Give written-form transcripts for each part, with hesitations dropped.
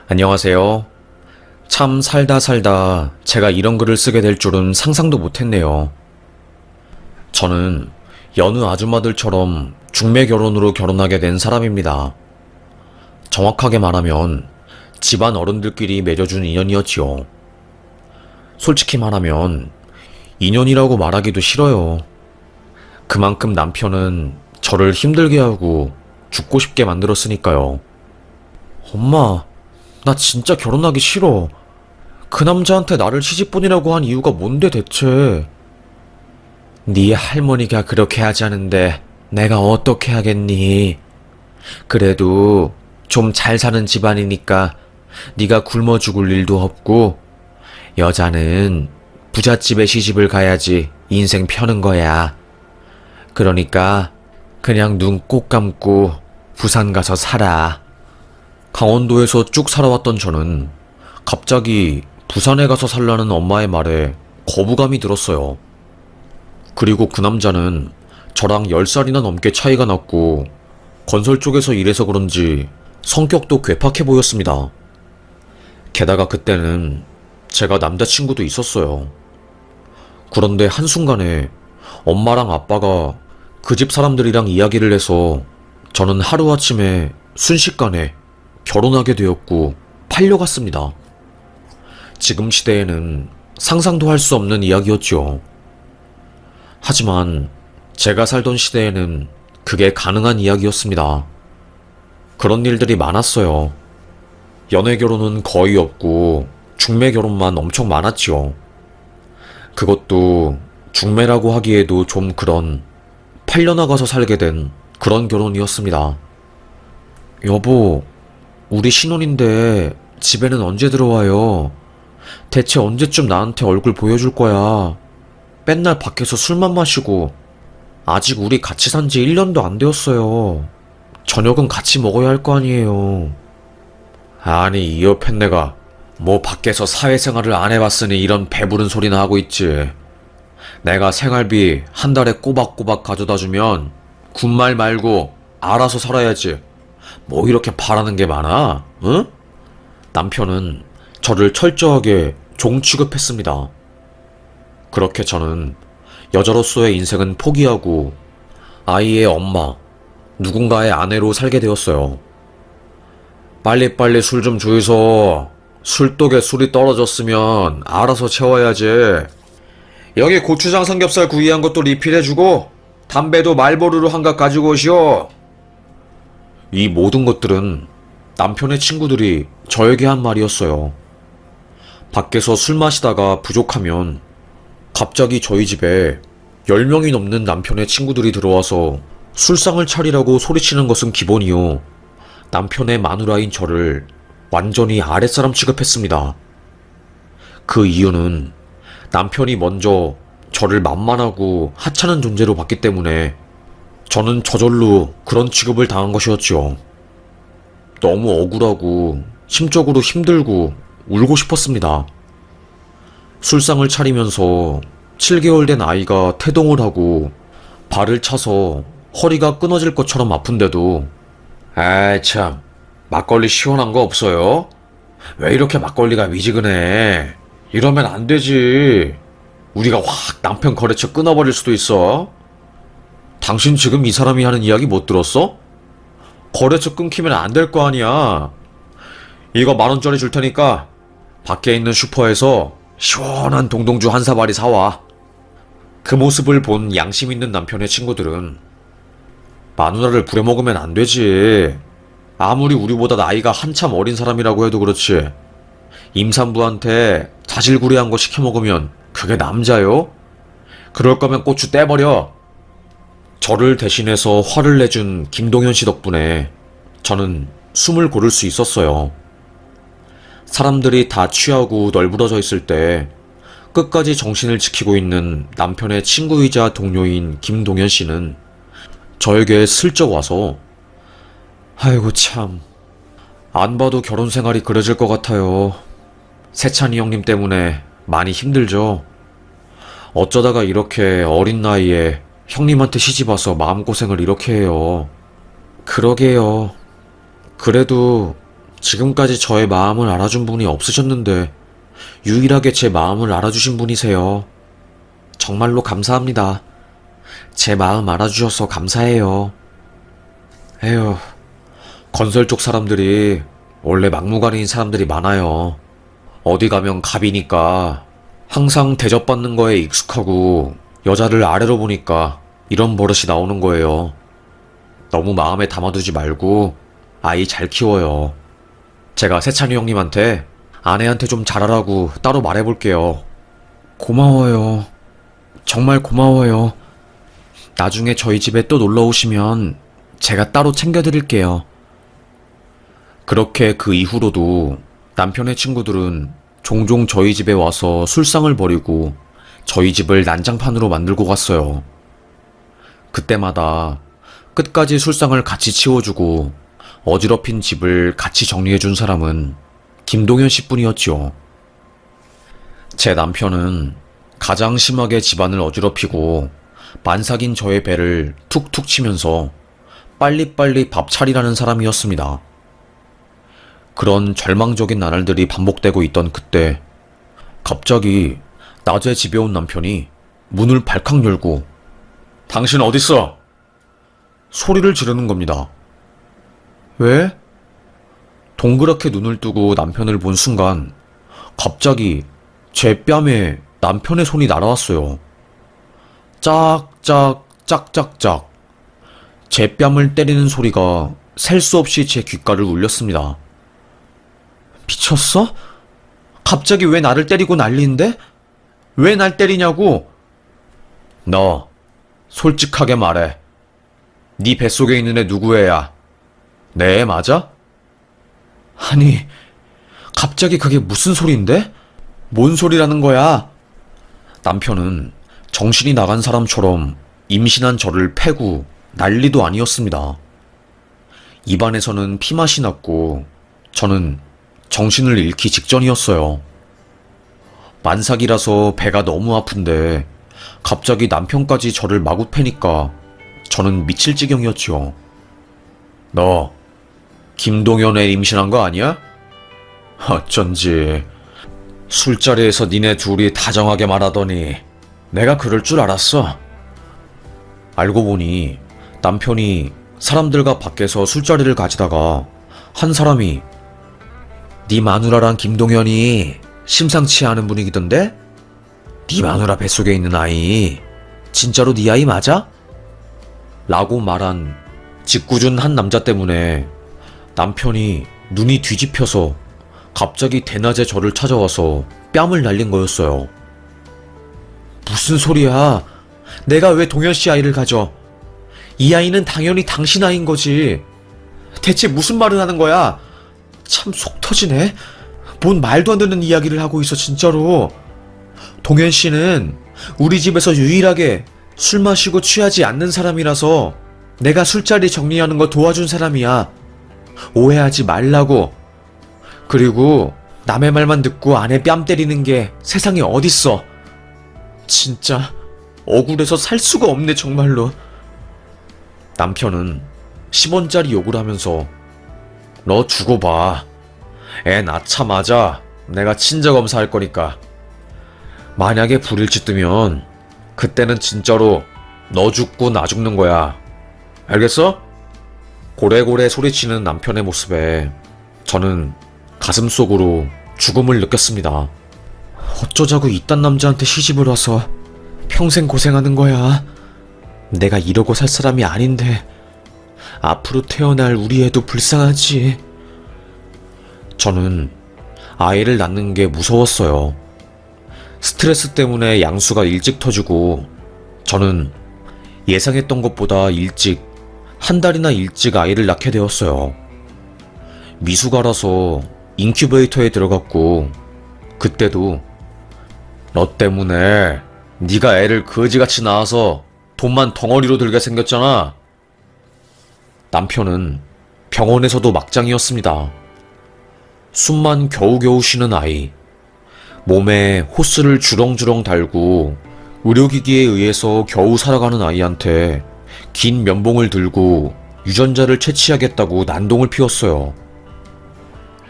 안녕하세요. 참 살다 살다 제가 이런 글을 쓰게 될 줄은 상상도 못했네요. 저는 여느 아줌마들처럼 중매 결혼으로 결혼하게 된 사람입니다. 정확하게 말하면 집안 어른들끼리 맺어준 인연이었지요. 솔직히 말하면 인연이라고 말하기도 싫어요. 그만큼 남편은 저를 힘들게 하고 죽고 싶게 만들었으니까요. 엄마, 나 진짜 결혼하기 싫어. 그 남자한테 나를 시집보내라고 한 이유가 뭔데 대체? 네 할머니가 그렇게 하자는데 내가 어떻게 하겠니? 그래도 좀 잘 사는 집안이니까 네가 굶어 죽을 일도 없고 여자는 부잣집에 시집을 가야지 인생 펴는 거야. 그러니까 그냥 눈 꼭 감고 부산 가서 살아. 강원도에서 쭉 살아왔던 저는 갑자기 부산에 가서 살라는 엄마의 말에 거부감이 들었어요. 그리고 그 남자는 저랑 10살이나 넘게 차이가 났고 건설 쪽에서 일해서 그런지 성격도 괴팍해 보였습니다. 게다가 그때는 제가 남자친구도 있었어요. 그런데 한순간에 엄마랑 아빠가 그 집 사람들이랑 이야기를 해서 저는 하루아침에 순식간에 결혼하게 되었고 팔려갔습니다. 지금 시대에는 상상도 할 수 없는 이야기였죠. 하지만 제가 살던 시대에는 그게 가능한 이야기였습니다. 그런 일들이 많았어요. 연애 결혼은 거의 없고 중매 결혼만 엄청 많았지요. 그것도 중매라고 하기에도 좀 그런 팔려나가서 살게 된 그런 결혼이었습니다. 여보, 우리 신혼인데 집에는 언제 들어와요? 대체 언제쯤 나한테 얼굴 보여줄 거야? 맨날 밖에서 술만 마시고 아직 우리 같이 산지 1년도 안 되었어요. 저녁은 같이 먹어야 할 거 아니에요. 아니 이 옆에 내가 뭐 밖에서 사회생활을 안 해봤으니 이런 배부른 소리나 하고 있지. 내가 생활비 한 달에 꼬박꼬박 가져다 주면 군말 말고 알아서 살아야지. 뭐 이렇게 바라는 게 많아? 응? 남편은 저를 철저하게 종 취급했습니다. 그렇게 저는 여자로서의 인생은 포기하고 아이의 엄마, 누군가의 아내로 살게 되었어요. 빨리빨리 술 좀 주이소. 술독에 술이 떨어졌으면 알아서 채워야지. 여기 고추장 삼겹살 구이한 것도 리필해주고 담배도 말보루로 한 갑 가지고 오시오. 이 모든 것들은 남편의 친구들이 저에게 한 말이었어요. 밖에서 술 마시다가 부족하면 갑자기 저희 집에 10명이 넘는 남편의 친구들이 들어와서 술상을 차리라고 소리치는 것은 기본이요. 남편의 마누라인 저를 완전히 아랫사람 취급했습니다. 그 이유는 남편이 먼저 저를 만만하고 하찮은 존재로 봤기 때문에 저는 저절로 그런 취급을 당한 것이었죠. 너무 억울하고 심적으로 힘들고 울고 싶었습니다. 술상을 차리면서 7개월 된 아이가 태동을 하고 발을 차서 허리가 끊어질 것처럼 아픈데도 아이 참 막걸리 시원한 거 없어요? 왜 이렇게 막걸리가 미지근해? 이러면 안 되지. 우리가 확 남편 거래처 끊어버릴 수도 있어. 당신 지금 이 사람이 하는 이야기 못 들었어? 거래처 끊기면 안 될 거 아니야. 이거 10,000원짜리 줄 테니까 밖에 있는 슈퍼에서 시원한 동동주 한 사발이 사와. 그 모습을 본 양심 있는 남편의 친구들은 마누라를 부려먹으면 안 되지. 아무리 우리보다 나이가 한참 어린 사람이라고 해도 그렇지. 임산부한테 자질구레한 거 시켜 먹으면 그게 남자요? 그럴 거면 고추 떼버려. 저를 대신해서 화를 내준 김동현 씨 덕분에 저는 숨을 고를 수 있었어요. 사람들이 다 취하고 널브러져 있을 때 끝까지 정신을 지키고 있는 남편의 친구이자 동료인 김동현 씨는 저에게 슬쩍 와서 아이고 참, 안 봐도 결혼 생활이 그려질 것 같아요. 세찬이 형님 때문에 많이 힘들죠. 어쩌다가 이렇게 어린 나이에 형님한테 시집와서 마음고생을 이렇게 해요. 그러게요. 그래도 지금까지 저의 마음을 알아준 분이 없으셨는데 유일하게 제 마음을 알아주신 분이세요. 정말로 감사합니다. 제 마음 알아주셔서 감사해요. 에휴, 건설 쪽 사람들이 원래 막무가내인 사람들이 많아요. 어디 가면 갑이니까 항상 대접받는 거에 익숙하고 여자를 아래로 보니까 이런 버릇이 나오는 거예요. 너무 마음에 담아두지 말고 아이 잘 키워요. 제가 세찬이 형님한테 아내한테 좀 잘하라고 따로 말해볼게요. 고마워요. 정말 고마워요. 나중에 저희 집에 또 놀러 오시면 제가 따로 챙겨드릴게요. 그렇게 그 이후로도 남편의 친구들은 종종 저희 집에 와서 술상을 벌이고 저희 집을 난장판으로 만들고 갔어요. 그때마다 끝까지 술상을 같이 치워주고 어지럽힌 집을 같이 정리해준 사람은 김동현 씨뿐이었지요. 제 남편은 가장 심하게 집안을 어지럽히고 만삭인 저의 배를 툭툭 치면서 빨리빨리 밥 차리라는 사람이었습니다. 그런 절망적인 나날들이 반복되고 있던 그때 갑자기 낮에 집에 온 남편이 문을 발칵 열고 당신 어딨어? 소리를 지르는 겁니다. 왜? 동그랗게 눈을 뜨고 남편을 본 순간 갑자기 제 뺨에 남편의 손이 날아왔어요. 짝짝 짝짝짝 제 뺨을 때리는 소리가 셀 수 없이 제 귓가를 울렸습니다. 미쳤어? 갑자기 왜 나를 때리고 난리인데? 왜 날 때리냐고? 너 솔직하게 말해. 네 뱃속에 있는 애 누구 애야? 내 애 맞아? 아니, 갑자기 그게 무슨 소린데? 뭔 소리라는 거야? 남편은 정신이 나간 사람처럼 임신한 저를 패고 난리도 아니었습니다. 입안에서는 피맛이 났고 저는 정신을 잃기 직전이었어요. 만삭이라서 배가 너무 아픈데 갑자기 남편까지 저를 마구 패니까 저는 미칠 지경이었지요. 너 김동현 애 임신한 거 아니야? 어쩐지 술자리에서 니네 둘이 다정하게 말하더니 내가 그럴 줄 알았어. 알고 보니 남편이 사람들과 밖에서 술자리를 가지다가 한 사람이 네 마누라랑 김동현이 심상치 않은 분위기던데? 네 마누라 뱃속에 있는 아이 진짜로 네 아이 맞아? 라고 말한 짓궂은 한 남자 때문에 남편이 눈이 뒤집혀서 갑자기 대낮에 저를 찾아와서 뺨을 날린 거였어요. 무슨 소리야? 내가 왜 동현 씨 아이를 가져? 이 아이는 당연히 당신 아이인 거지. 대체 무슨 말을 하는 거야? 참 속 터지네. 뭔 말도 안 되는 이야기를 하고 있어 진짜로. 동현 씨는 우리 집에서 유일하게 술 마시고 취하지 않는 사람이라서 내가 술자리 정리하는 거 도와준 사람이야. 오해하지 말라고. 그리고 남의 말만 듣고 아내 뺨 때리는 게 세상에 어딨어. 진짜 억울해서 살 수가 없네 정말로. 남편은 10원짜리 욕을 하면서 너 두고 봐. 애 낳자마자 내가 친자 검사할 거니까. 만약에 불일치 뜨면 그때는 진짜로 너 죽고 나 죽는 거야. 알겠어? 고래고래 소리치는 남편의 모습에 저는 가슴속으로 죽음을 느꼈습니다. 어쩌자고 이딴 남자한테 시집을 와서 평생 고생하는 거야. 내가 이러고 살 사람이 아닌데 앞으로 태어날 우리 애도 불쌍하지. 저는 아이를 낳는 게 무서웠어요. 스트레스 때문에 양수가 일찍 터지고 저는 예상했던 것보다 일찍, 한 달이나 일찍 아이를 낳게 되었어요. 미숙아라서 인큐베이터에 들어갔고 그때도 너 때문에 네가 애를 거지같이 낳아서 돈만 덩어리로 들게 생겼잖아. 남편은 병원에서도 막장이었습니다. 숨만 겨우겨우 쉬는 아이, 몸에 호스를 주렁주렁 달고 의료기기에 의해서 겨우 살아가는 아이한테 긴 면봉을 들고 유전자를 채취하겠다고 난동을 피웠어요.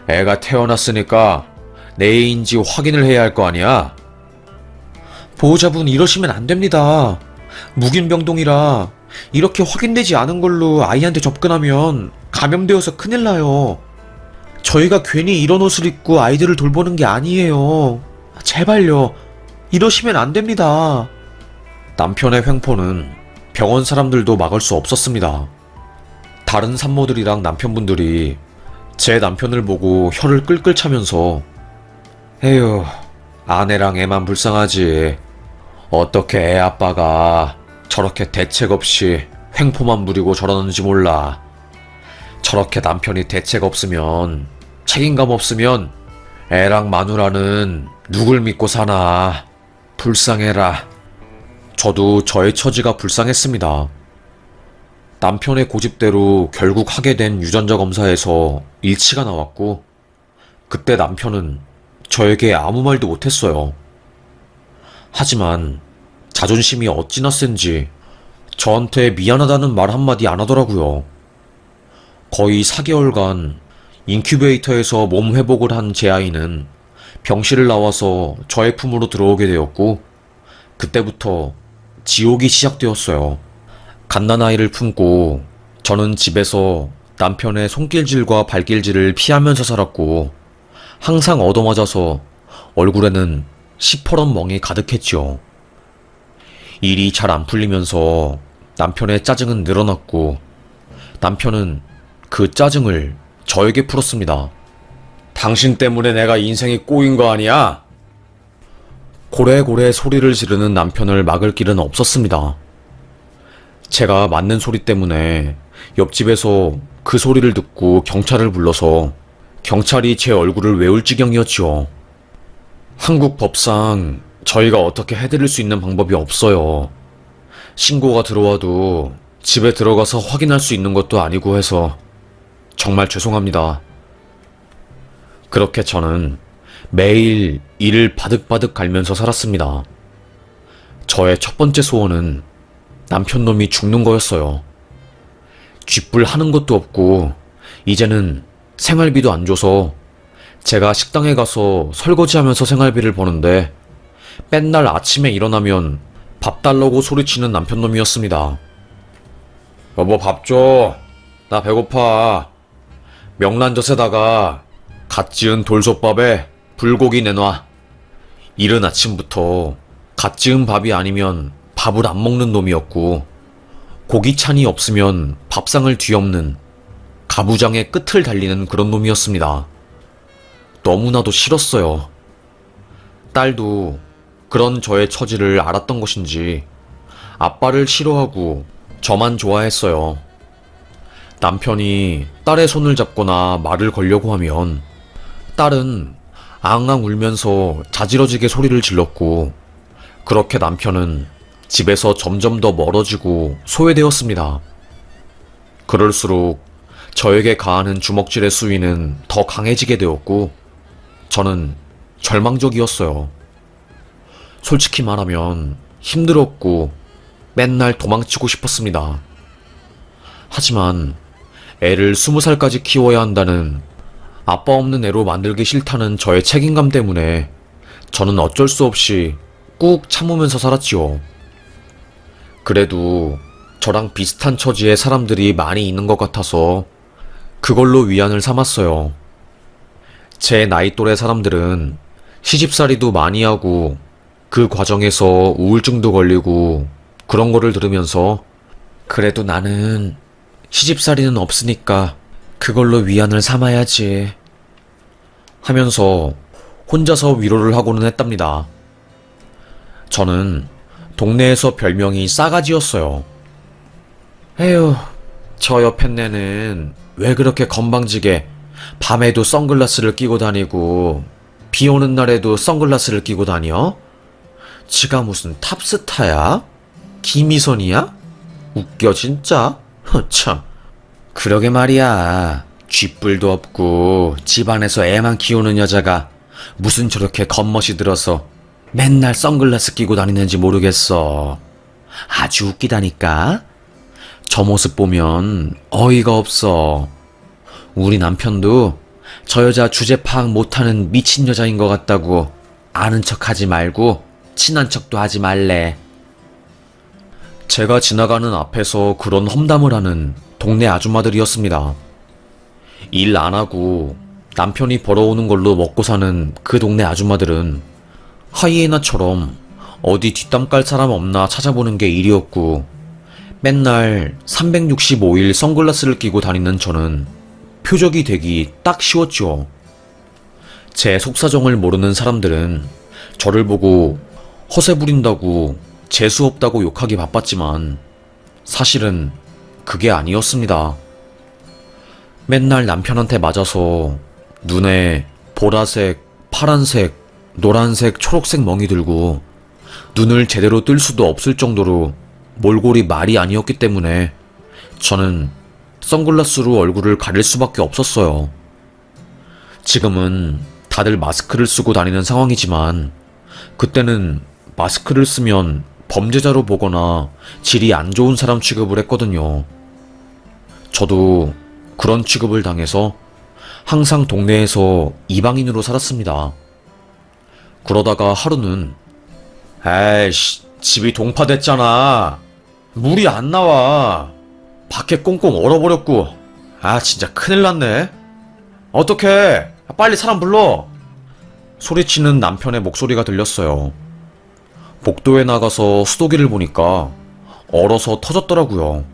애가 태어났으니까 내 애인지 확인을 해야 할 거 아니야? 보호자분 이러시면 안 됩니다. 묵인병동이라 이렇게 확인되지 않은 걸로 아이한테 접근하면 감염되어서 큰일 나요. 저희가 괜히 이런 옷을 입고 아이들을 돌보는 게 아니에요. 제발요. 이러시면 안 됩니다. 남편의 횡포는 병원 사람들도 막을 수 없었습니다. 다른 산모들이랑 남편분들이 제 남편을 보고 혀를 끌끌 차면서 에휴, 아내랑 애만 불쌍하지. 어떻게 애 아빠가 저렇게 대책 없이 횡포만 부리고 저러는지 몰라. 저렇게 남편이 대책 없으면, 책임감 없으면 애랑 마누라는 누굴 믿고 사나. 불쌍해라. 저도 저의 처지가 불쌍했습니다. 남편의 고집대로 결국 하게 된 유전자 검사에서 일치가 나왔고, 그때 남편은 저에게 아무 말도 못했어요. 하지만 자존심이 어찌나 센지 저한테 미안하다는 말 한마디 안 하더라고요. 거의 4개월간 인큐베이터에서 몸 회복을 한 제 아이는 병실을 나와서 저의 품으로 들어오게 되었고, 그때부터 지옥이 시작되었어요. 갓난아이를 품고 저는 집에서 남편의 손길질과 발길질을 피하면서 살았고, 항상 얻어맞아서 얼굴에는 시퍼런 멍이 가득했죠. 일이 잘 안 풀리면서 남편의 짜증은 늘어났고, 남편은 그 짜증을 저에게 풀었습니다. 당신 때문에 내가 인생이 꼬인 거 아니야? 고래고래 소리를 지르는 남편을 막을 길은 없었습니다. 제가 맞는 소리 때문에 옆집에서 그 소리를 듣고 경찰을 불러서 경찰이 제 얼굴을 외울 지경이었지요. 한국 법상 저희가 어떻게 해드릴 수 있는 방법이 없어요. 신고가 들어와도 집에 들어가서 확인할 수 있는 것도 아니고 해서 정말 죄송합니다. 그렇게 저는 매일 일을 바득바득 갈면서 살았습니다. 저의 첫 번째 소원은 남편놈이 죽는 거였어요. 쥐뿔 하는 것도 없고 이제는 생활비도 안 줘서 제가 식당에 가서 설거지하면서 생활비를 버는데 맨날 아침에 일어나면 밥 달라고 소리치는 남편놈이었습니다. 여보, 밥 줘. 나 배고파. 명란젓에다가 갓 지은 돌솥밥에 불고기 내놔. 이른 아침부터 갓 지은 밥이 아니면 밥을 안 먹는 놈이었고, 고기찬이 없으면 밥상을 뒤엎는 가부장의 끝을 달리는 그런 놈이었습니다. 너무나도 싫었어요. 딸도 그런 저의 처지를 알았던 것인지 아빠를 싫어하고 저만 좋아했어요. 남편이 딸의 손을 잡거나 말을 걸려고 하면 딸은 앙앙 울면서 자지러지게 소리를 질렀고, 그렇게 남편은 집에서 점점 더 멀어지고 소외되었습니다. 그럴수록 저에게 가하는 주먹질의 수위는 더 강해지게 되었고, 저는 절망적이었어요. 솔직히 말하면 힘들었고 맨날 도망치고 싶었습니다. 하지만 애를 20살까지 키워야 한다는, 아빠 없는 애로 만들기 싫다는 저의 책임감 때문에 저는 어쩔 수 없이 꾹 참으면서 살았지요. 그래도 저랑 비슷한 처지의 사람들이 많이 있는 것 같아서 그걸로 위안을 삼았어요. 제 나이 또래 사람들은 시집살이도 많이 하고 그 과정에서 우울증도 걸리고 그런 거를 들으면서 그래도 나는 시집살이는 없으니까 그걸로 위안을 삼아야지 하면서 혼자서 위로를 하고는 했답니다. 저는 동네에서 별명이 싸가지였어요. 에휴, 저 옆에 네는 왜 그렇게 건방지게 밤에도 선글라스를 끼고 다니고 비 오는 날에도 선글라스를 끼고 다녀? 지가 무슨 탑스타야? 김희선이야? 웃겨 진짜? 참. 그러게 말이야. 쥐뿔도 없고 집안에서 애만 키우는 여자가 무슨 저렇게 겉멋이 들어서 맨날 선글라스 끼고 다니는지 모르겠어. 아주 웃기다니까. 저 모습 보면 어이가 없어. 우리 남편도 저 여자 주제 파악 못하는 미친 여자인 것 같다고 아는 척 하지 말고 친한 척도 하지 말래. 제가 지나가는 앞에서 그런 험담을 하는 동네 아줌마들이었습니다. 일 안 하고 남편이 벌어오는 걸로 먹고 사는 그 동네 아줌마들은 하이에나처럼 어디 뒷담 깔 사람 없나 찾아보는 게 일이었고, 맨날 365일 선글라스를 끼고 다니는 저는 표적이 되기 딱 쉬웠죠. 제 속사정을 모르는 사람들은 저를 보고 허세 부린다고 재수없다고 욕하기 바빴지만 사실은 그게 아니었습니다. 맨날 남편한테 맞아서 눈에 보라색, 파란색, 노란색, 초록색 멍이 들고 눈을 제대로 뜰 수도 없을 정도로 몰골이 말이 아니었기 때문에 저는 선글라스로 얼굴을 가릴 수밖에 없었어요. 지금은 다들 마스크를 쓰고 다니는 상황이지만 그때는 마스크를 쓰면 범죄자로 보거나 질이 안 좋은 사람 취급을 했거든요. 저도 그런 취급을 당해서 항상 동네에서 이방인으로 살았습니다. 그러다가 하루는 에이씨, 집이 동파됐잖아. 물이 안 나와. 밖에 꽁꽁 얼어버렸고. 아, 진짜 큰일 났네. 어떡해. 빨리 사람 불러. 소리치는 남편의 목소리가 들렸어요. 복도에 나가서 수도기를 보니까 얼어서 터졌더라고요.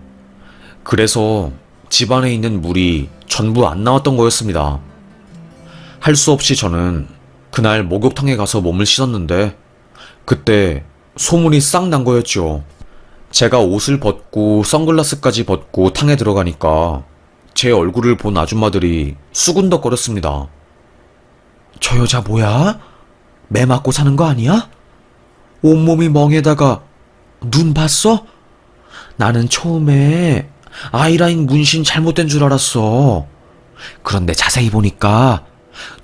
그래서 집안에 있는 물이 전부 안 나왔던 거였습니다. 할 수 없이 저는 그날 목욕탕에 가서 몸을 씻었는데 그때 소문이 싹 난 거였죠. 제가 옷을 벗고 선글라스까지 벗고 탕에 들어가니까 제 얼굴을 본 아줌마들이 수군덕거렸습니다. 저 여자 뭐야? 매 맞고 사는 거 아니야? 온몸이 멍에다가 눈 봤어? 나는 처음에 아이라인 문신 잘못된 줄 알았어. 그런데 자세히 보니까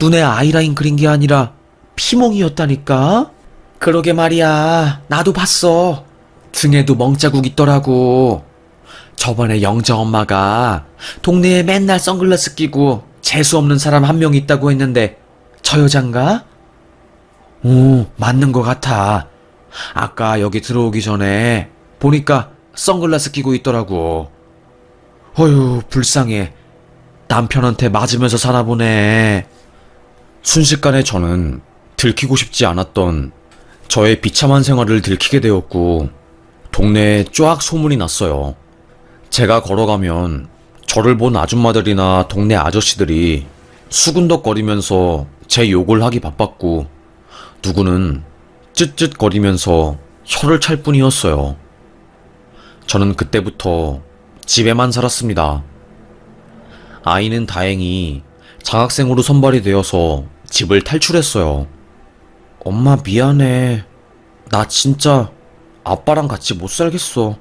눈에 아이라인 그린 게 아니라 피멍이었다니까? 그러게 말이야. 나도 봤어. 등에도 멍자국 있더라고. 저번에 영자 엄마가 동네에 맨날 선글라스 끼고 재수없는 사람 한 명 있다고 했는데 저 여잔가? 오, 맞는 것 같아. 아까 여기 들어오기 전에 보니까 선글라스 끼고 있더라고. 어휴, 불쌍해. 남편한테 맞으면서 사나 보네. 순식간에 저는 들키고 싶지 않았던 저의 비참한 생활을 들키게 되었고 동네에 쫙 소문이 났어요. 제가 걸어가면 저를 본 아줌마들이나 동네 아저씨들이 수군덕거리면서 제 욕을 하기 바빴고 누구는 쯧쯧거리면서 혀를 찰 뿐이었어요. 저는 그때부터 집에만 살았습니다. 아이는 다행히 장학생으로 선발이 되어서 집을 탈출했어요. 엄마 미안해. 나 진짜 아빠랑 같이 못 살겠어.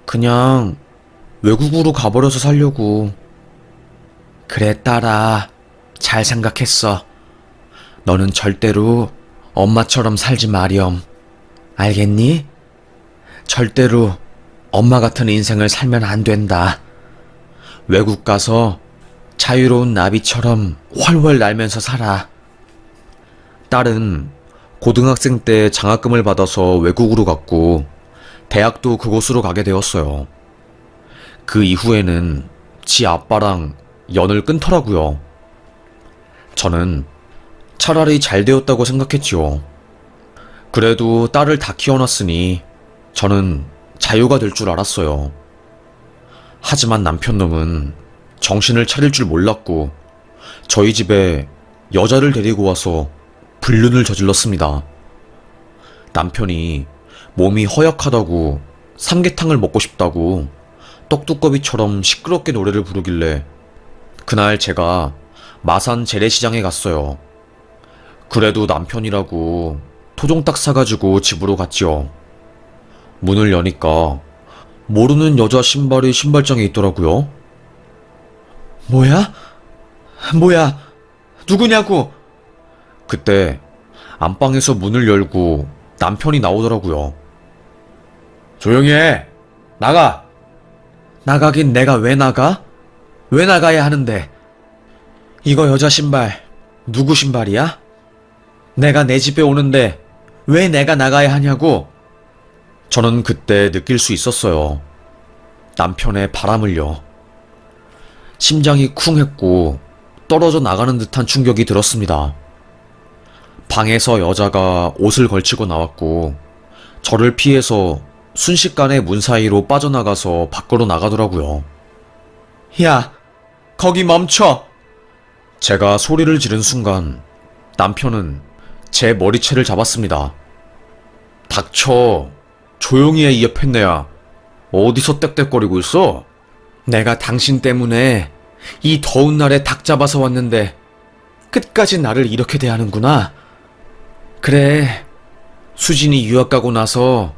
그냥 외국으로 가버려서 살려고. 그래 딸아, 잘 생각했어. 너는 절대로 엄마처럼 살지 마렴. 알겠니? 절대로 엄마 같은 인생을 살면 안 된다. 외국 가서 자유로운 나비처럼 훨훨 날면서 살아. 딸은 고등학생 때 장학금을 받아서 외국으로 갔고 대학도 그곳으로 가게 되었어요. 그 이후에는 지 아빠랑 연을 끊더라고요. 저는 차라리 잘 되었다고 생각했지요. 그래도 딸을 다 키워놨으니 저는 자유가 될 줄 알았어요. 하지만 남편놈은 정신을 차릴 줄 몰랐고 저희 집에 여자를 데리고 와서 불륜을 저질렀습니다. 남편이 몸이 허약하다고 삼계탕을 먹고 싶다고 떡두꺼비처럼 시끄럽게 노래를 부르길래 그날 제가 마산 재래시장에 갔어요. 그래도 남편이라고 토종닭 사가지고 집으로 갔지요. 문을 여니까 모르는 여자 신발이 신발장에 있더라고요. 뭐야? 뭐야? 누구냐고? 그때 안방에서 문을 열고 남편이 나오더라고요. 조용히 해! 나가! 나가긴 내가 왜 나가? 왜 나가야 하는데? 이거 여자 신발 누구 신발이야? 내가 내 집에 오는데 왜 내가 나가야 하냐고? 저는 그때 느낄 수 있었어요. 남편의 바람을요. 심장이 쿵 했고 떨어져 나가는 듯한 충격이 들었습니다. 방에서 여자가 옷을 걸치고 나왔고 저를 피해서 순식간에 문 사이로 빠져나가서 밖으로 나가더라고요. 야, 거기 멈춰! 제가 소리를 지른 순간 남편은 제 머리채를 잡았습니다. 닥쳐. 조용히 해, 이 옆했네야. 어디서 떽떽거리고 있어? 내가 당신 때문에 이 더운 날에 닭 잡아서 왔는데 끝까지 나를 이렇게 대하는구나. 그래, 수진이 유학 가고 나서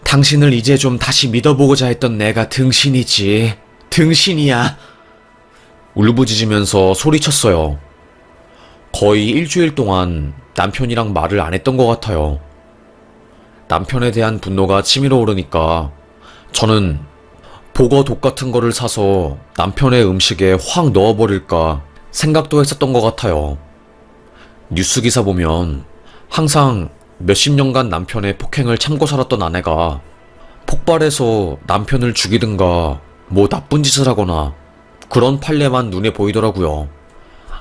당신을 이제 좀 다시 믿어보고자 했던 내가 등신이지. 등신이야. 울부짖으면서 소리쳤어요. 거의 일주일 동안 남편이랑 말을 안 했던 것 같아요. 남편에 대한 분노가 치밀어 오르니까 저는 보거 독 같은 거를 사서 남편의 음식에 확 넣어버릴까 생각도 했었던 것 같아요. 뉴스 기사 보면 항상 몇십 년간 남편의 폭행을 참고 살았던 아내가 폭발해서 남편을 죽이든가 뭐 나쁜 짓을 하거나 그런 판례만 눈에 보이더라고요.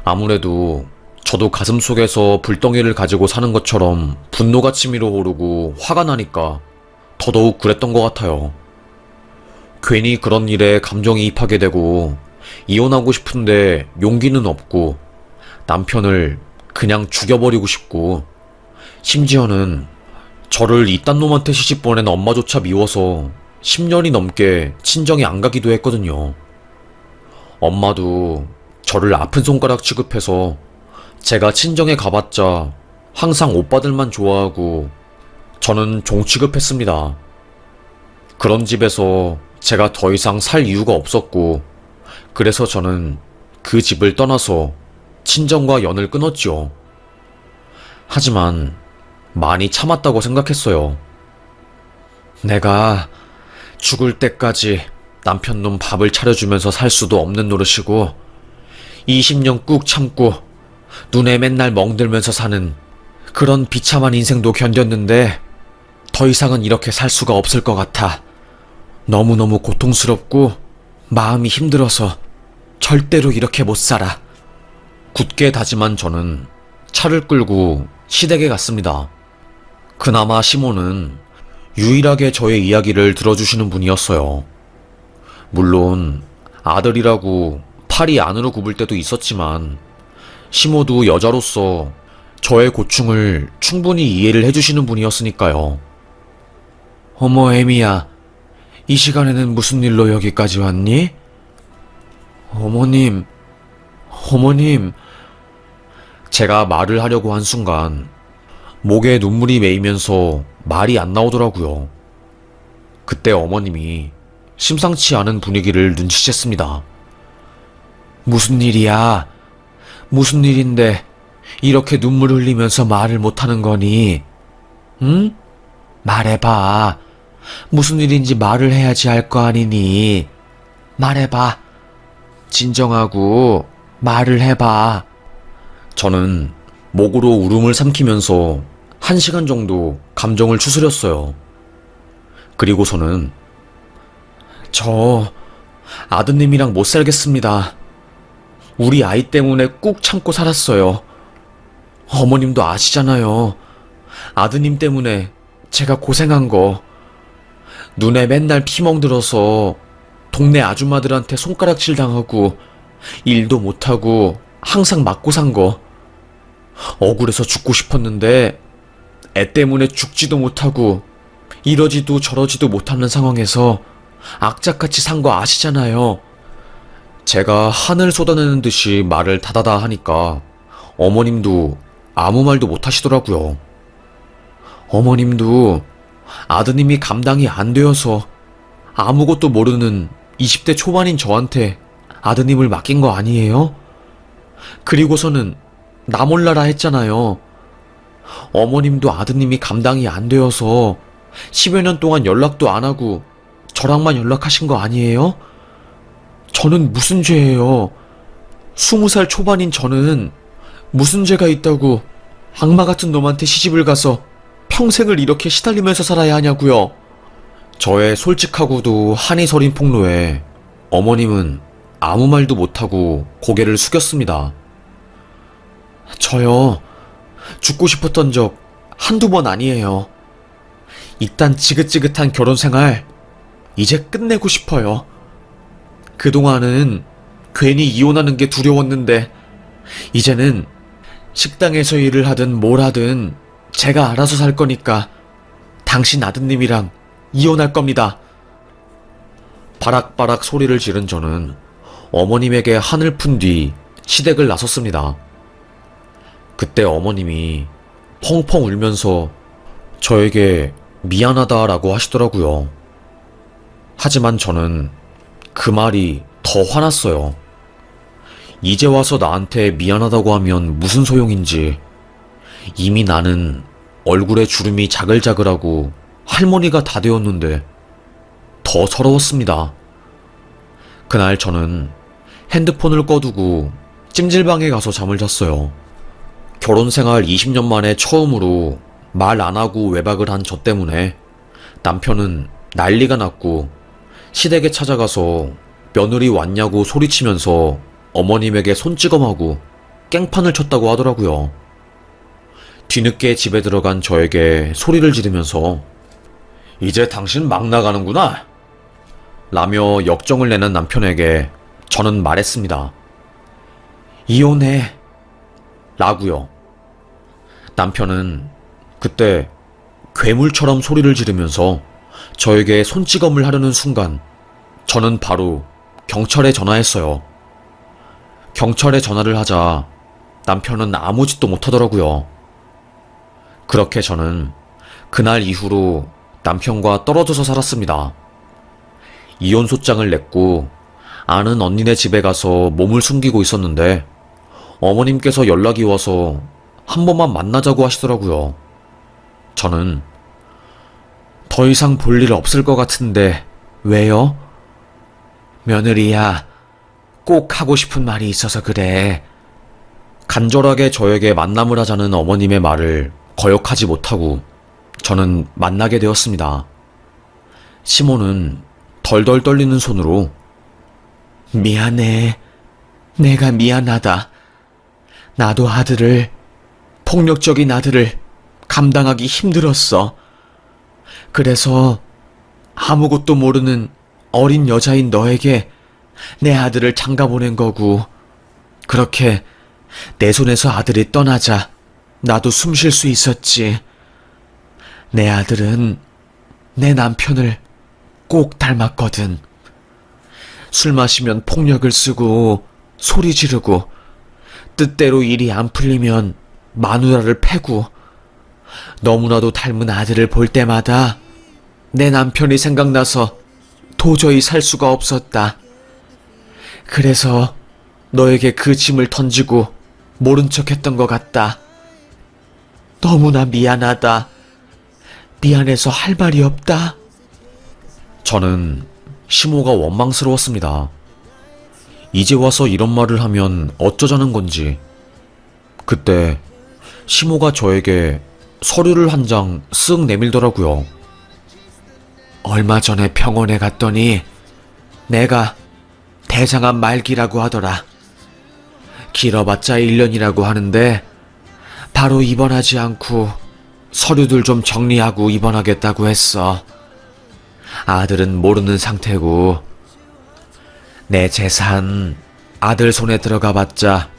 아무래도 저도 가슴속에서 불덩이를 가지고 사는 것처럼 분노가 치밀어 오르고 화가 나니까 더더욱 그랬던 것 같아요. 괜히 그런 일에 감정이입하게 되고 이혼하고 싶은데 용기는 없고 남편을 그냥 죽여버리고 싶고 심지어는 저를 이딴 놈한테 시집 보낸 엄마조차 미워서 10년이 넘게 친정에 안 가기도 했거든요. 엄마도 저를 아픈 손가락 취급해서 제가 친정에 가봤자 항상 오빠들만 좋아하고 저는 종 취급했습니다. 그런 집에서 제가 더 이상 살 이유가 없었고 그래서 저는 그 집을 떠나서 친정과 연을 끊었죠. 하지만 많이 참았다고 생각했어요. 내가 죽을 때까지 남편 놈 밥을 차려주면서 살 수도 없는 노릇이고 20년 꾹 참고 눈에 맨날 멍들면서 사는 그런 비참한 인생도 견뎠는데 더 이상은 이렇게 살 수가 없을 것 같아. 너무너무 고통스럽고 마음이 힘들어서 절대로 이렇게 못 살아. 굳게 다짐한 저는 차를 끌고 시댁에 갔습니다. 그나마 시모는 유일하게 저의 이야기를 들어주시는 분이었어요. 물론 아들이라고 팔이 안으로 굽을 때도 있었지만 시모도 여자로서 저의 고충을 충분히 이해를 해주시는 분이었으니까요. 어머 애미야, 이 시간에는 무슨 일로 여기까지 왔니? 어머님. 제가 말을 하려고 한 순간 목에 눈물이 메이면서 말이 안 나오더라고요. 그때 어머님이 심상치 않은 분위기를 눈치챘습니다. 무슨 일이야? 무슨 일인데 이렇게 눈물 흘리면서 말을 못하는 거니? 응? 말해봐. 무슨 일인지 말을 해야지 할 거 아니니? 말해봐. 진정하고 말을 해봐. 저는 목으로 울음을 삼키면서 1시간 정도 감정을 추스렸어요. 그리고서는 저 아드님이랑 못 살겠습니다. 우리 아이 때문에 꾹 참고 살았어요. 어머님도 아시잖아요. 아드님 때문에 제가 고생한 거. 눈에 맨날 피멍들어서 동네 아줌마들한테 손가락질 당하고 일도 못하고 항상 맞고 산 거. 억울해서 죽고 싶었는데 애 때문에 죽지도 못하고 이러지도 저러지도 못하는 상황에서 악착같이 산 거 아시잖아요. 제가 한을 쏟아내는 듯이 말을 다다다 하니까 어머님도 아무 말도 못 하시더라고요. 어머님도 아드님이 감당이 안 되어서 아무것도 모르는 20대 초반인 저한테 아드님을 맡긴 거 아니에요? 그리고서는 나 몰라라 했잖아요. 어머님도 아드님이 감당이 안 되어서 10여 년 동안 연락도 안 하고 저랑만 연락하신 거 아니에요? 저는 무슨 죄예요? 20살 초반인 저는 무슨 죄가 있다고 악마 같은 놈한테 시집을 가서 평생을 이렇게 시달리면서 살아야 하냐고요. 저의 솔직하고도 한이 서린 폭로에 어머님은 아무 말도 못하고 고개를 숙였습니다. 저요, 죽고 싶었던 적 한두 번 아니에요. 이딴 지긋지긋한 결혼 생활 이제 끝내고 싶어요. 그동안은 괜히 이혼하는 게 두려웠는데 이제는 식당에서 일을 하든 뭘 하든 제가 알아서 살 거니까 당신 아드님이랑 이혼할 겁니다. 바락바락 소리를 지른 저는 어머님에게 한을 푼 뒤 시댁을 나섰습니다. 그때 어머님이 펑펑 울면서 저에게 미안하다라고 하시더라고요. 하지만 저는 그 말이 더 화났어요. 이제 와서 나한테 미안하다고 하면 무슨 소용인지. 이미 나는 얼굴에 주름이 자글자글하고 할머니가 다 되었는데 더 서러웠습니다. 그날 저는 핸드폰을 꺼두고 찜질방에 가서 잠을 잤어요. 결혼생활 20년 만에 처음으로 말 안 하고 외박을 한 저 때문에 남편은 난리가 났고 시댁에 찾아가서 며느리 왔냐고 소리치면서 어머님에게 손찌검하고 깽판을 쳤다고 하더라고요. 뒤늦게 집에 들어간 저에게 소리를 지르면서 이제 당신 막 나가는구나 라며 역정을 내는 남편에게 저는 말했습니다. 이혼해 라고요. 남편은 그때 괴물처럼 소리를 지르면서 저에게 손찌검을 하려는 순간 저는 바로 경찰에 전화했어요. 경찰에 전화를 하자 남편은 아무 짓도 못하더라고요. 그렇게 저는 그날 이후로 남편과 떨어져서 살았습니다. 이혼 소장을 냈고 아는 언니네 집에 가서 몸을 숨기고 있었는데 어머님께서 연락이 와서 한 번만 만나자고 하시더라고요. 저는 더 이상 볼 일 없을 것 같은데 왜요? 며느리야, 꼭 하고 싶은 말이 있어서 그래. 간절하게 저에게 만남을 하자는 어머님의 말을 거역하지 못하고 저는 만나게 되었습니다. 시모는 덜덜 떨리는 손으로 미안해. 내가 미안하다. 나도 폭력적인 아들을 감당하기 힘들었어. 그래서 아무것도 모르는 어린 여자인 너에게 내 아들을 장가 보낸 거고, 그렇게 내 손에서 아들이 떠나자 나도 숨 쉴 수 있었지. 내 아들은 내 남편을 꼭 닮았거든. 술 마시면 폭력을 쓰고 소리 지르고 뜻대로 일이 안 풀리면 마누라를 패고, 너무나도 닮은 아들을 볼 때마다 내 남편이 생각나서 도저히 살 수가 없었다. 그래서 너에게 그 짐을 던지고 모른 척했던 것 같다. 너무나 미안하다. 미안해서 할 말이 없다. 저는 시모가 원망스러웠습니다. 이제 와서 이런 말을 하면 어쩌자는 건지. 그때 시모가 저에게 서류를 한 장 쓱 내밀더라고요. 얼마 전에 병원에 갔더니 내가 대장암 말기라고 하더라. 길어봤자 1년이라고 하는데 바로 입원하지 않고 서류들 좀 정리하고 입원하겠다고 했어. 아들은 모르는 상태고 내 재산 아들 손에 들어가봤자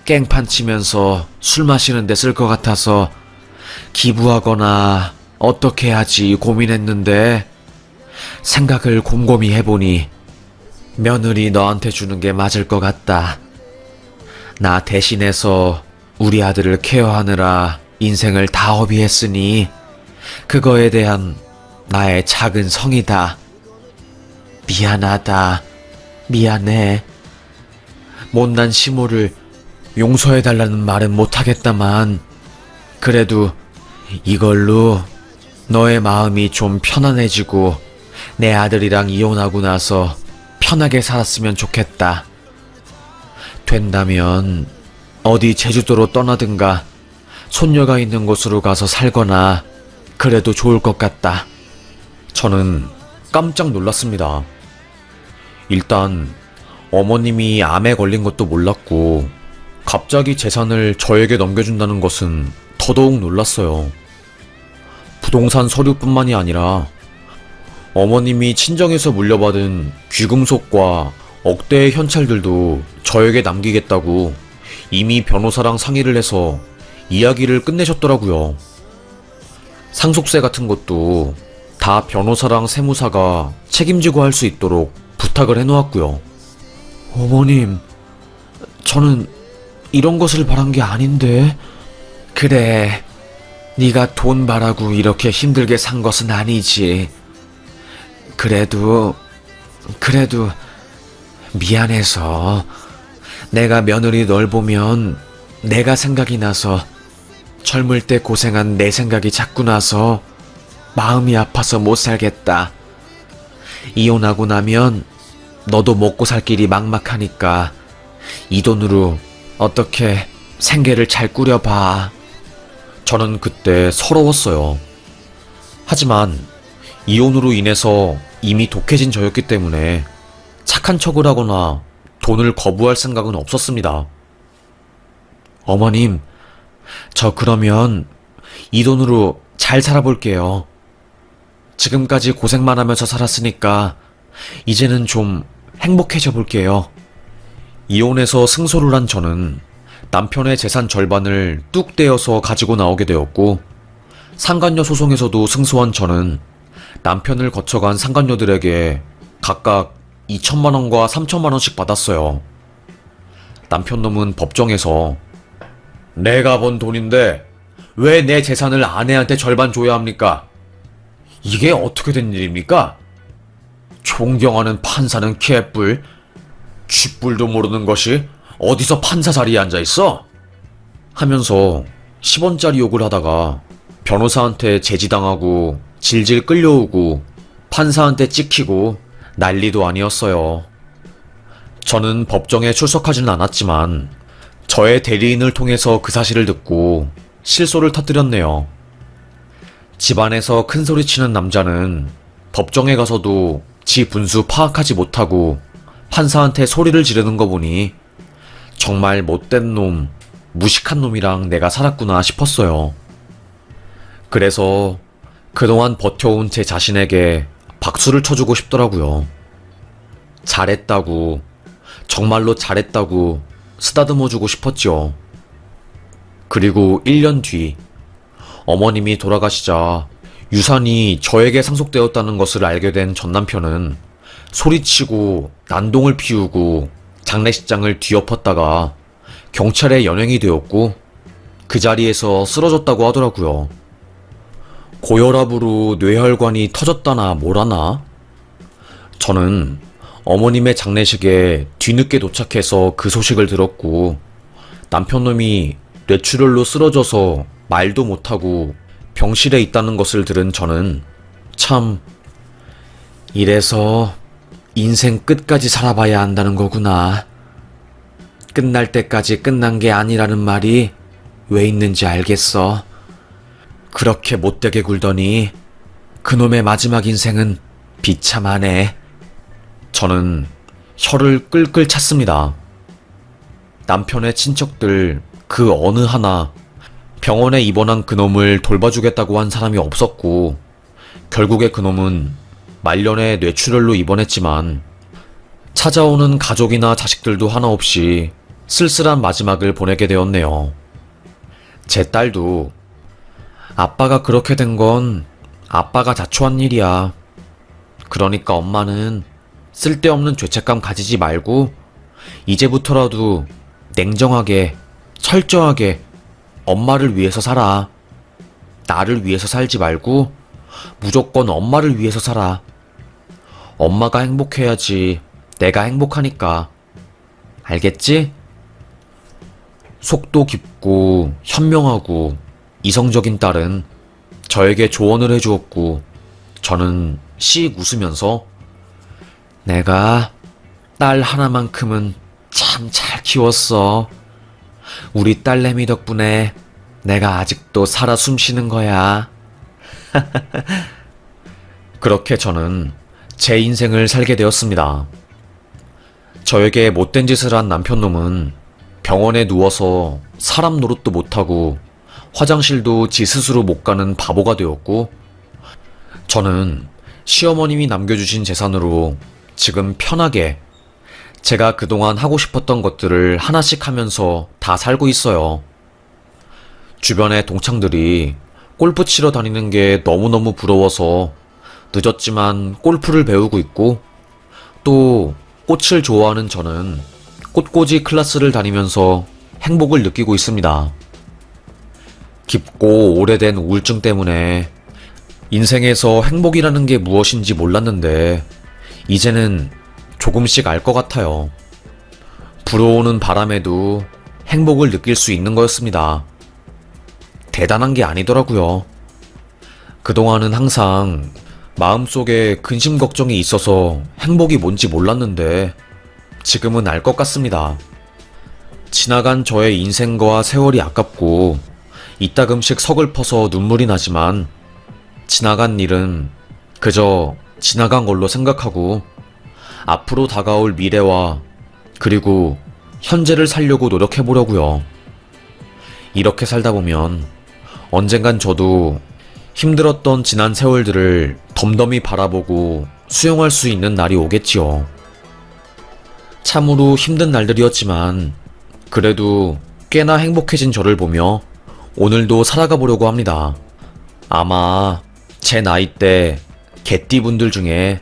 깽판 치면서 술 마시는 데 쓸 것 같아서 기부하거나 어떻게 하지 고민했는데 생각을 곰곰이 해보니 며느리 너한테 주는 게 맞을 것 같다. 나 대신해서 우리 아들을 케어하느라 인생을 다 허비했으니 그거에 대한 나의 작은 성의다. 미안하다. 미안해. 못난 시모를 용서해달라는 말은 못하겠다만 그래도 이걸로 너의 마음이 좀 편안해지고 내 아들이랑 이혼하고 나서 편하게 살았으면 좋겠다. 된다면 어디 제주도로 떠나든가 손녀가 있는 곳으로 가서 살거나 그래도 좋을 것 같다. 저는 깜짝 놀랐습니다. 일단 어머님이 암에 걸린 것도 몰랐고 갑자기 재산을 저에게 넘겨준다는 것은 더더욱 놀랐어요. 부동산 서류뿐만이 아니라 어머님이 친정에서 물려받은 귀금속과 억대의 현찰들도 저에게 남기겠다고 이미 변호사랑 상의를 해서 이야기를 끝내셨더라고요. 상속세 같은 것도 다 변호사랑 세무사가 책임지고 할 수 있도록 부탁을 해놓았고요. 어머님, 저는 이런 것을 바란 게 아닌데. 그래, 네가 돈 바라고 이렇게 힘들게 산 것은 아니지. 그래도 미안해서 내가 며느리 널 보면 내가 생각이 나서 젊을 때 고생한 내 생각이 자꾸 나서 마음이 아파서 못 살겠다. 이혼하고 나면 너도 먹고 살 길이 막막하니까 이 돈으로 어떻게 생계를 잘 꾸려봐. 저는 그때 서러웠어요. 하지만 이혼으로 인해서 이미 독해진 저였기 때문에 착한 척을 하거나 돈을 거부할 생각은 없었습니다. 어머님, 저 그러면 이 돈으로 잘 살아볼게요. 지금까지 고생만 하면서 살았으니까 이제는 좀 행복해져 볼게요. 이혼해서 승소를 한 저는 남편의 재산 절반을 뚝 떼어서 가지고 나오게 되었고, 상간녀 소송에서도 승소한 저는 남편을 거쳐간 상간녀들에게 각각 2천만원과 3천만원씩 받았어요. 남편 놈은 법정에서 내가 번 돈인데 왜 내 재산을 아내한테 절반 줘야 합니까? 이게 어떻게 된 일입니까? 존경하는 판사는 개뿔, 쥐뿔도 모르는 것이 어디서 판사 자리에 앉아있어? 하면서 10원짜리 욕을 하다가 변호사한테 제지당하고 질질 끌려오고 판사한테 찍히고 난리도 아니었어요. 저는 법정에 출석하지는 않았지만 저의 대리인을 통해서 그 사실을 듣고 실소를 터뜨렸네요. 집안에서 큰소리치는 남자는 법정에 가서도 지 분수 파악하지 못하고 판사한테 소리를 지르는 거 보니 정말 못된 놈, 무식한 놈이랑 내가 살았구나 싶었어요. 그래서 그동안 버텨온 제 자신에게 박수를 쳐주고 싶더라고요. 잘했다고, 정말로 잘했다고 쓰다듬어주고 싶었죠. 그리고 1년 뒤 어머님이 돌아가시자 유산이 저에게 상속되었다는 것을 알게 된 전 남편은 소리치고 난동을 피우고 장례식장을 뒤엎었다가 경찰에 연행이 되었고 그 자리에서 쓰러졌다고 하더라고요. 고혈압으로 뇌혈관이 터졌다나 뭐라나? 저는 어머님의 장례식에 뒤늦게 도착해서 그 소식을 들었고 남편놈이 뇌출혈로 쓰러져서 말도 못하고 병실에 있다는 것을 들은 저는 참, 이래서 인생 끝까지 살아봐야 한다는 거구나. 끝날 때까지 끝난 게 아니라는 말이 왜 있는지 알겠어. 그렇게 못되게 굴더니 그놈의 마지막 인생은 비참하네. 저는 혀를 끌끌 찼습니다. 남편의 친척들 그 어느 하나 병원에 입원한 그놈을 돌봐주겠다고 한 사람이 없었고 결국에 그놈은 말년에 뇌출혈로 입원했지만 찾아오는 가족이나 자식들도 하나 없이 쓸쓸한 마지막을 보내게 되었네요. 제 딸도 아빠가 그렇게 된 건 아빠가 자초한 일이야. 그러니까 엄마는 쓸데없는 죄책감 가지지 말고 이제부터라도 냉정하게, 철저하게 엄마를 위해서 살아. 나를 위해서 살지 말고 무조건 엄마를 위해서 살아. 엄마가 행복해야지 내가 행복하니까. 알겠지? 속도 깊고 현명하고 이성적인 딸은 저에게 조언을 해주었고 저는 씩 웃으면서 내가 딸 하나만큼은 참 잘 키웠어. 우리 딸내미 덕분에 내가 아직도 살아 숨쉬는 거야. 그렇게 저는 제 인생을 살게 되었습니다. 저에게 못된 짓을 한 남편놈은 병원에 누워서 사람 노릇도 못하고 화장실도 지 스스로 못 가는 바보가 되었고, 저는 시어머님이 남겨주신 재산으로 지금 편하게 제가 그동안 하고 싶었던 것들을 하나씩 하면서 다 살고 있어요. 주변의 동창들이 골프 치러 다니는 게 너무너무 부러워서 늦었지만 골프를 배우고 있고, 또 꽃을 좋아하는 저는 꽃꽂이 클래스를 다니면서 행복을 느끼고 있습니다. 깊고 오래된 우울증 때문에 인생에서 행복이라는 게 무엇인지 몰랐는데 이제는 조금씩 알 것 같아요. 불어오는 바람에도 행복을 느낄 수 있는 거였습니다. 대단한 게 아니더라고요. 그동안은 항상 마음속에 근심 걱정이 있어서 행복이 뭔지 몰랐는데 지금은 알 것 같습니다. 지나간 저의 인생과 세월이 아깝고 이따금씩 서글퍼서 눈물이 나지만 지나간 일은 그저 지나간 걸로 생각하고 앞으로 다가올 미래와 그리고 현재를 살려고 노력해보려고요. 이렇게 살다 보면 언젠간 저도 힘들었던 지난 세월들을 덤덤히 바라보고 수용할 수 있는 날이 오겠지요. 참으로 힘든 날들이었지만 그래도 꽤나 행복해진 저를 보며 오늘도 살아가 보려고 합니다. 아마 제 나이 때 개띠분들 중에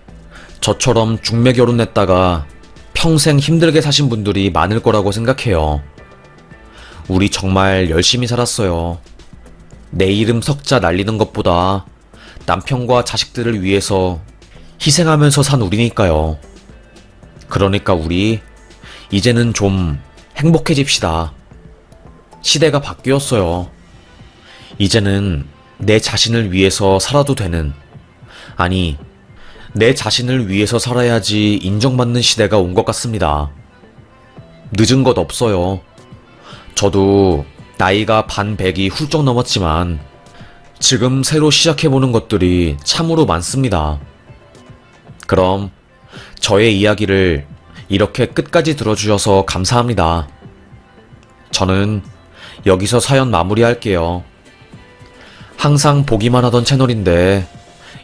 저처럼 중매 결혼했다가 평생 힘들게 사신 분들이 많을 거라고 생각해요. 우리 정말 열심히 살았어요. 내 이름 석자 날리는 것보다 남편과 자식들을 위해서 희생하면서 산 우리니까요. 그러니까 우리 이제는 좀 행복해집시다. 시대가 바뀌었어요. 이제는 내 자신을 위해서 살아도 되는, 아니, 내 자신을 위해서 살아야지 인정받는 시대가 온 것 같습니다. 늦은 것 없어요. 저도 나이가 반백이 훌쩍 넘었지만 지금 새로 시작해보는 것들이 참으로 많습니다. 그럼 저의 이야기를 이렇게 끝까지 들어주셔서 감사합니다. 저는 여기서 사연 마무리할게요. 항상 보기만 하던 채널인데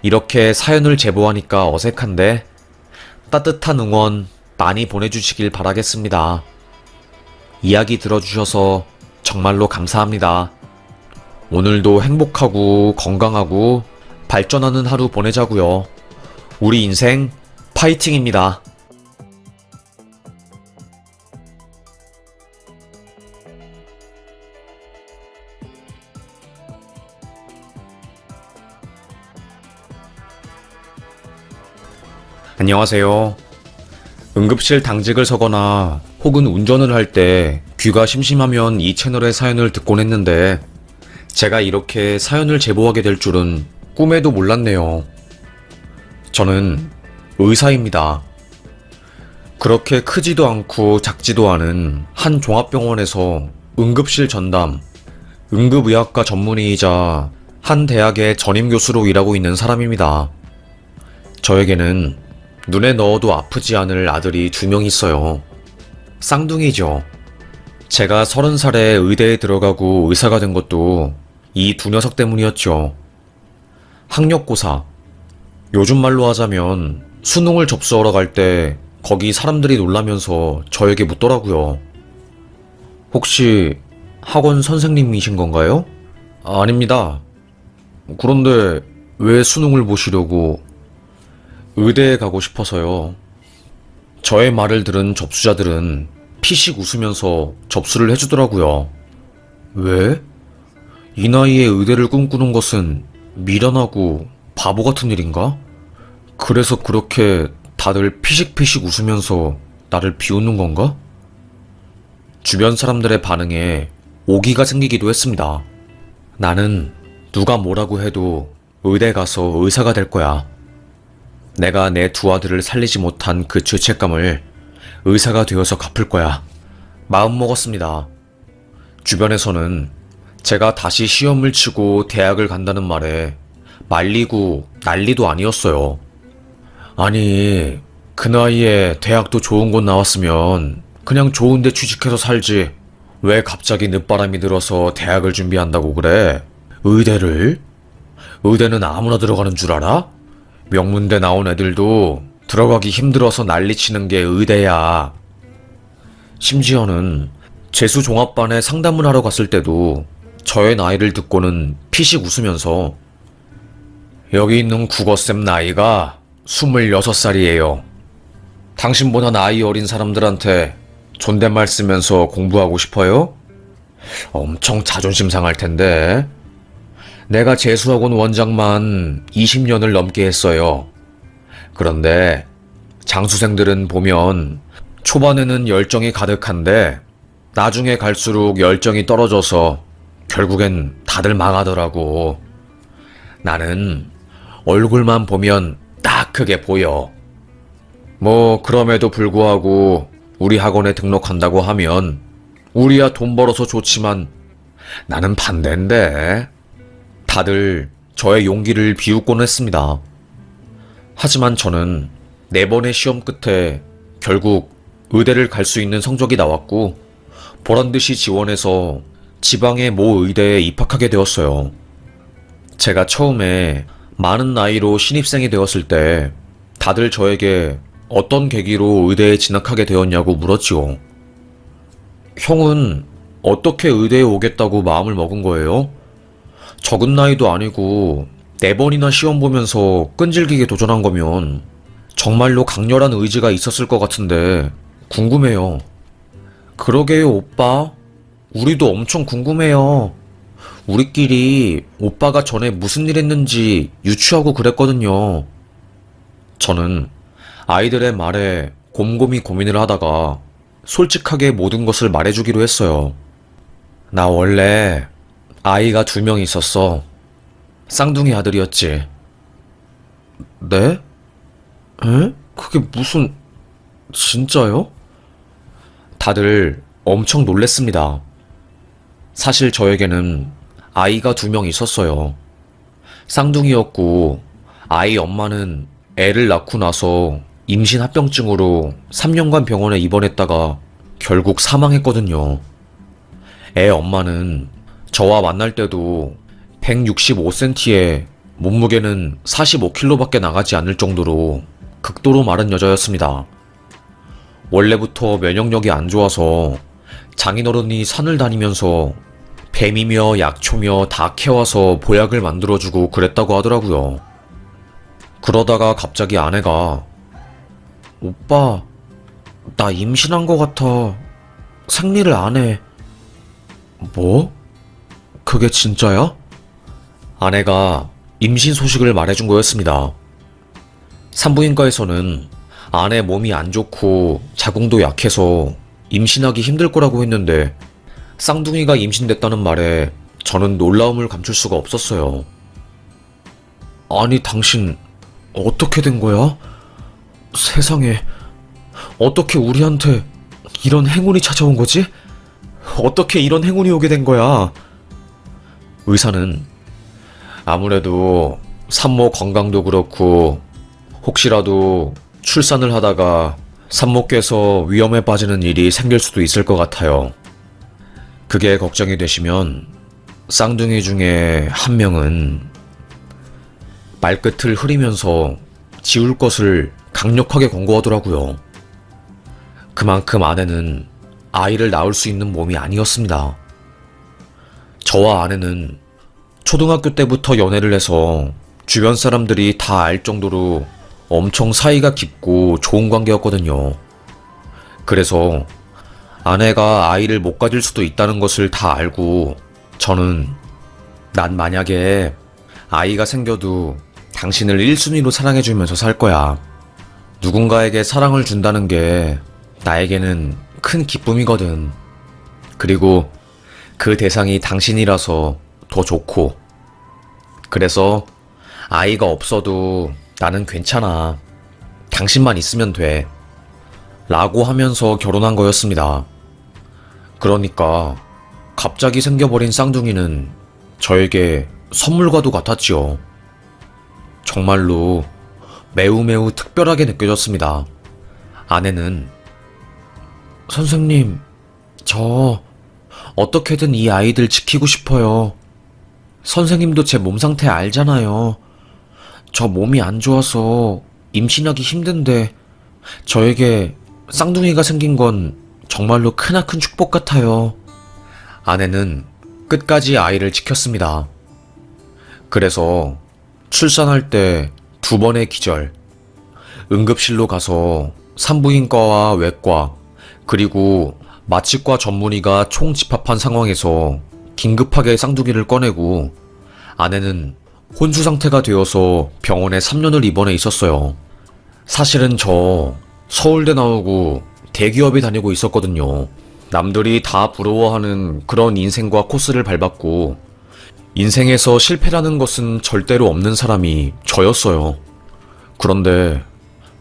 이렇게 사연을 제보하니까 어색한데 따뜻한 응원 많이 보내주시길 바라겠습니다. 이야기 들어주셔서 정말로 감사합니다. 오늘도 행복하고 건강하고 발전하는 하루 보내자고요. 우리 인생 파이팅입니다. 안녕하세요. 응급실 당직을 서거나 혹은 운전을 할 때 귀가 심심하면 이 채널의 사연을 듣곤 했는데 제가 이렇게 사연을 제보하게 될 줄은 꿈에도 몰랐네요. 저는 의사입니다. 그렇게 크지도 않고 작지도 않은 한 종합병원에서 응급실 전담, 응급의학과 전문의이자 한 대학의 전임교수로 일하고 있는 사람입니다. 저에게는 눈에 넣어도 아프지 않을 아들이 2명 있어요. 쌍둥이죠. 제가 30살에 의대에 들어가고 의사가 된 것도 이 2녀석 때문이었죠. 학력고사. 요즘 말로 하자면 수능을 접수하러 갈 때 거기 사람들이 놀라면서 저에게 묻더라고요. 혹시 학원 선생님이신 건가요? 아닙니다. 그런데 왜 수능을 보시려고? 의대에 가고 싶어서요. 저의 말을 들은 접수자들은 피식 웃으면서 접수를 해주더라고요. 왜? 이 나이에 의대를 꿈꾸는 것은 미련하고 바보 같은 일인가? 그래서 그렇게 다들 피식피식 웃으면서 나를 비웃는 건가? 주변 사람들의 반응에 오기가 생기기도 했습니다. 나는 누가 뭐라고 해도 의대 가서 의사가 될 거야. 내가 내 2 아들을 살리지 못한 그 죄책감을 의사가 되어서 갚을 거야. 마음먹었습니다. 주변에서는 제가 다시 시험을 치고 대학을 간다는 말에 말리고 난리도 아니었어요. 아니, 그 나이에 대학도 좋은 곳 나왔으면 그냥 좋은 데 취직해서 살지. 왜 갑자기 늦바람이 들어서 대학을 준비한다고 그래? 의대를? 의대는 아무나 들어가는 줄 알아? 명문대 나온 애들도 들어가기 힘들어서 난리치는 게 의대야. 심지어는 재수 종합반에 상담을 하러 갔을 때도 저의 나이를 듣고는 피식 웃으면서 여기 있는 국어쌤 나이가 26살이에요. 당신보다 나이 어린 사람들한테 존댓말 쓰면서 공부하고 싶어요? 엄청 자존심 상할 텐데. 내가 재수학원 원장만 20년을 넘게 했어요. 그런데 장수생들은 보면 초반에는 열정이 가득한데 나중에 갈수록 열정이 떨어져서 결국엔 다들 망하더라고. 나는 얼굴만 보면 딱 크게 보여. 뭐 그럼에도 불구하고 우리 학원에 등록한다고 하면 우리야 돈 벌어서 좋지만 나는 반대인데. 다들 저의 용기를 비웃곤 했습니다. 하지만 저는 4번의 시험 끝에 결국 의대를 갈 수 있는 성적이 나왔고 보란듯이 지원해서 지방의 모 의대에 입학하게 되었어요. 제가 처음에 많은 나이로 신입생이 되었을 때 다들 저에게 어떤 계기로 의대에 진학하게 되었냐고 물었지요. 형은 어떻게 의대에 오겠다고 마음을 먹은 거예요? 적은 나이도 아니고 4번이나 시험 보면서 끈질기게 도전한 거면 정말로 강렬한 의지가 있었을 것 같은데 궁금해요. 그러게요, 오빠. 우리도 엄청 궁금해요. 우리끼리 오빠가 전에 무슨 일 했는지 유추하고 그랬거든요. 저는 아이들의 말에 곰곰이 고민을 하다가 솔직하게 모든 것을 말해주기로 했어요. 나 원래 아이가 2명 있었어. 쌍둥이 아들이었지. 네? 에? 그게 무슨... 진짜요? 다들 엄청 놀랬습니다. 사실 저에게는 아이가 2명 있었어요. 쌍둥이였고 아이 엄마는 애를 낳고 나서 임신 합병증으로 3년간 병원에 입원했다가 결국 사망했거든요. 애 엄마는 저와 만날 때도 165cm에 몸무게는 45kg밖에 나가지 않을 정도로 극도로 마른 여자였습니다. 원래부터 면역력이 안 좋아서 장인어른이 산을 다니면서 뱀이며 약초며 다 캐와서 보약을 만들어주고 그랬다고 하더라고요. 그러다가 갑자기 아내가 오빠, 나 임신한 것 같아. 생리를 안 해. 뭐? 그게 진짜야? 아내가 임신 소식을 말해준 거였습니다. 산부인과에서는 아내 몸이 안 좋고 자궁도 약해서 임신하기 힘들 거라고 했는데 쌍둥이가 임신됐다는 말에 저는 놀라움을 감출 수가 없었어요. 아니, 당신 어떻게 된 거야? 세상에, 어떻게 우리한테 이런 행운이 찾아온 거지? 어떻게 이런 행운이 오게 된 거야? 의사는 아무래도 산모 건강도 그렇고 혹시라도 출산을 하다가 산모께서 위험에 빠지는 일이 생길 수도 있을 것 같아요. 그게 걱정이 되시면 쌍둥이 중에 한 명은 말끝을 흐리면서 지울 것을 강력하게 권고하더라고요. 그만큼 아내는 아이를 낳을 수 있는 몸이 아니었습니다. 저와 아내는 초등학교 때부터 연애를 해서 주변 사람들이 다 알 정도로 엄청 사이가 깊고 좋은 관계였거든요. 그래서 아내가 아이를 못 가질 수도 있다는 것을 다 알고 저는 난 만약에 아이가 생겨도 당신을 1순위로 사랑해주면서 살 거야. 누군가에게 사랑을 준다는 게 나에게는 큰 기쁨이거든. 그리고 그 대상이 당신이라서 더 좋고. 그래서 아이가 없어도 나는 괜찮아. 당신만 있으면 돼. 라고 하면서 결혼한 거였습니다. 그러니까 갑자기 생겨버린 쌍둥이는 저에게 선물과도 같았지요. 정말로 매우 매우 특별하게 느껴졌습니다. 아내는 선생님, 저 어떻게든 이 아이들 지키고 싶어요. 선생님도 제 몸 상태 알잖아요. 저 몸이 안 좋아서 임신하기 힘든데 저에게 쌍둥이가 생긴 건 정말로 크나큰 축복 같아요. 아내는 끝까지 아이를 지켰습니다. 그래서 출산할 때 2번의 기절, 응급실로 가서 산부인과와 외과, 그리고 마취과 전문의가 총집합한 상황에서 긴급하게 쌍둥이를 꺼내고 아내는 혼수 상태가 되어서 병원에 3년을 입원해 있었어요. 사실은 저 서울대 나오고 대기업에 다니고 있었거든요. 남들이 다 부러워하는 그런 인생과 코스를 밟았고 인생에서 실패라는 것은 절대로 없는 사람이 저였어요. 그런데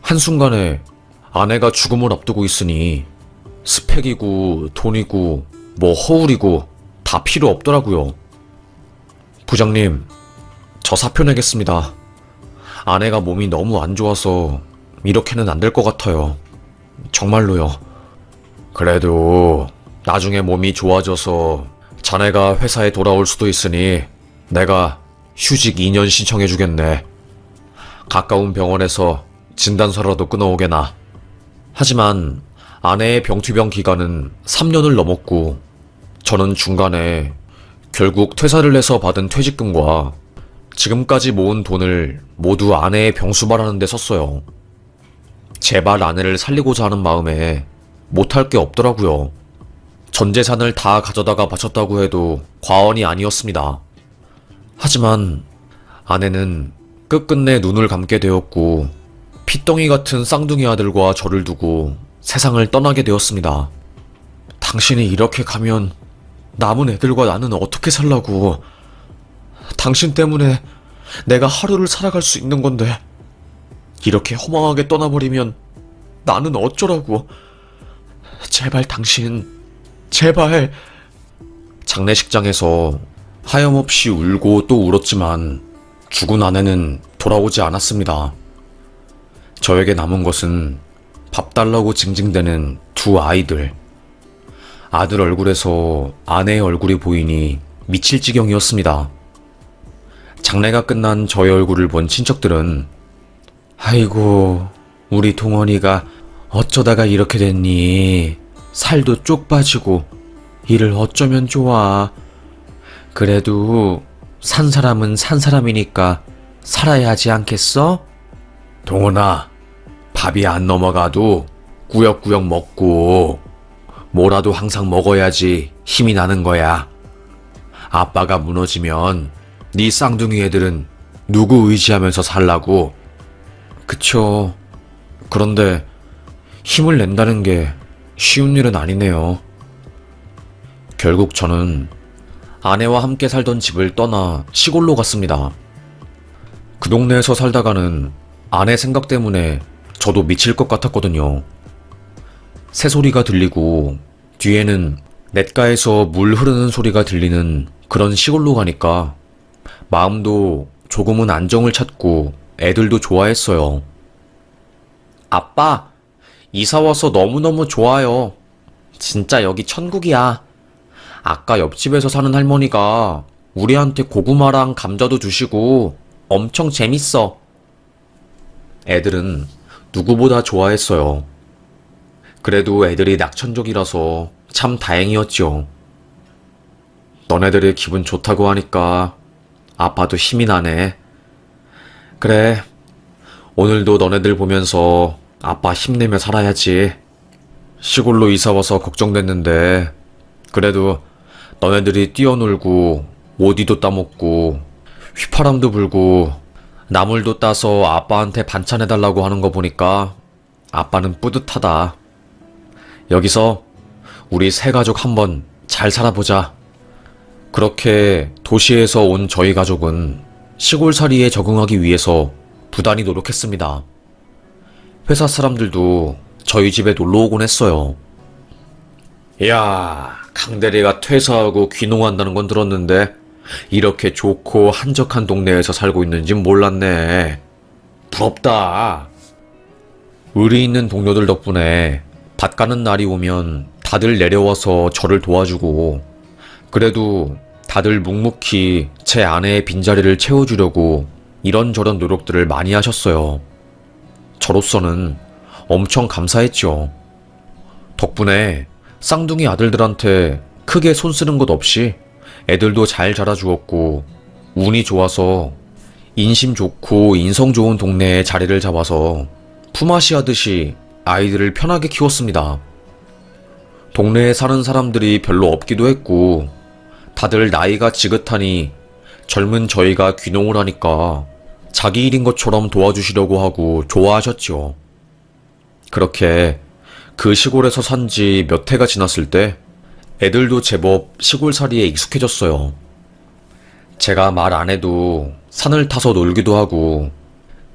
한순간에 아내가 죽음을 앞두고 있으니 스펙이고 돈이고 뭐 허울이고 다 필요 없더라고요. 부장님, 저 사표 내겠습니다. 아내가 몸이 너무 안 좋아서 이렇게는 안 될 것 같아요. 정말로요. 그래도 나중에 몸이 좋아져서 자네가 회사에 돌아올 수도 있으니 내가 휴직 2년 신청해주겠네. 가까운 병원에서 진단서라도 끊어오게나. 하지만 아내의 병투병 기간은 3년을 넘었고 저는 중간에 결국 퇴사를 해서 받은 퇴직금과 지금까지 모은 돈을 모두 아내의 병수발하는 데 썼어요. 제발 아내를 살리고자 하는 마음에 못할 게 없더라고요. 전 재산을 다 가져다가 바쳤다고 해도 과언이 아니었습니다. 하지만 아내는 끝끝내 눈을 감게 되었고 핏덩이 같은 쌍둥이 아들과 저를 두고 세상을 떠나게 되었습니다. 당신이 이렇게 가면 남은 애들과 나는 어떻게 살라고. 당신 때문에 내가 하루를 살아갈 수 있는 건데 이렇게 허망하게 떠나버리면 나는 어쩌라고. 제발 당신, 제발. 장례식장에서 하염없이 울고 또 울었지만 죽은 아내는 돌아오지 않았습니다. 저에게 남은 것은 밥 달라고 징징대는 2 아이들. 아들 얼굴에서 아내의 얼굴이 보이니 미칠 지경이었습니다. 장례가 끝난 저의 얼굴을 본 친척들은 아이고, 우리 동원이가 어쩌다가 이렇게 됐니? 살도 쪽 빠지고 일을 어쩌면 좋아. 그래도 산 사람은 산 사람이니까 살아야 하지 않겠어? 동원아, 밥이 안 넘어가도 꾸역꾸역 먹고 뭐라도 항상 먹어야지 힘이 나는 거야. 아빠가 무너지면 네 쌍둥이 애들은 누구 의지하면서 살라고? 그쵸. 그런데 힘을 낸다는 게 쉬운 일은 아니네요. 결국 저는 아내와 함께 살던 집을 떠나 시골로 갔습니다. 그 동네에서 살다가는 아내 생각 때문에 저도 미칠 것 같았거든요. 새소리가 들리고 뒤에는 냇가에서 물 흐르는 소리가 들리는 그런 시골로 가니까 마음도 조금은 안정을 찾고 애들도 좋아했어요. 아빠, 이사 와서 너무너무 좋아요. 진짜 여기 천국이야. 아까 옆집에서 사는 할머니가 우리한테 고구마랑 감자도 주시고 엄청 재밌어. 애들은 누구보다 좋아했어요. 그래도 애들이 낙천적이라서 참 다행이었죠. 너네들이 기분 좋다고 하니까 아빠도 힘이 나네. 그래, 오늘도 너네들 보면서 아빠 힘내며 살아야지. 시골로 이사와서 걱정됐는데 그래도 너네들이 뛰어놀고 오디도 따먹고 휘파람도 불고 나물도 따서 아빠한테 반찬해달라고 하는 거 보니까 아빠는 뿌듯하다. 여기서 우리 세 가족 한번 잘 살아보자. 그렇게 도시에서 온 저희 가족은 시골살이에 적응하기 위해서 부단히 노력했습니다. 회사 사람들도 저희 집에 놀러 오곤 했어요. 이야, 강대리가 퇴사하고 귀농한다는 건 들었는데 이렇게 좋고 한적한 동네에서 살고 있는진 몰랐네. 부럽다. 의리 있는 동료들 덕분에 밭 가는 날이 오면 다들 내려와서 저를 도와주고, 그래도 다들 묵묵히 제 아내의 빈자리를 채워주려고 이런저런 노력들을 많이 하셨어요. 저로서는 엄청 감사했죠. 덕분에 쌍둥이 아들들한테 크게 손 쓰는 것 없이 애들도 잘 자라주었고, 운이 좋아서 인심 좋고 인성 좋은 동네에 자리를 잡아서 품앗이 하듯이 아이들을 편하게 키웠습니다. 동네에 사는 사람들이 별로 없기도 했고, 다들 나이가 지긋하니 젊은 저희가 귀농을 하니까 자기 일인 것처럼 도와주시려고 하고 좋아하셨죠. 그렇게 그 시골에서 산 지 몇 해가 지났을 때 애들도 제법 시골살이에 익숙해졌어요. 제가 말 안 해도 산을 타서 놀기도 하고,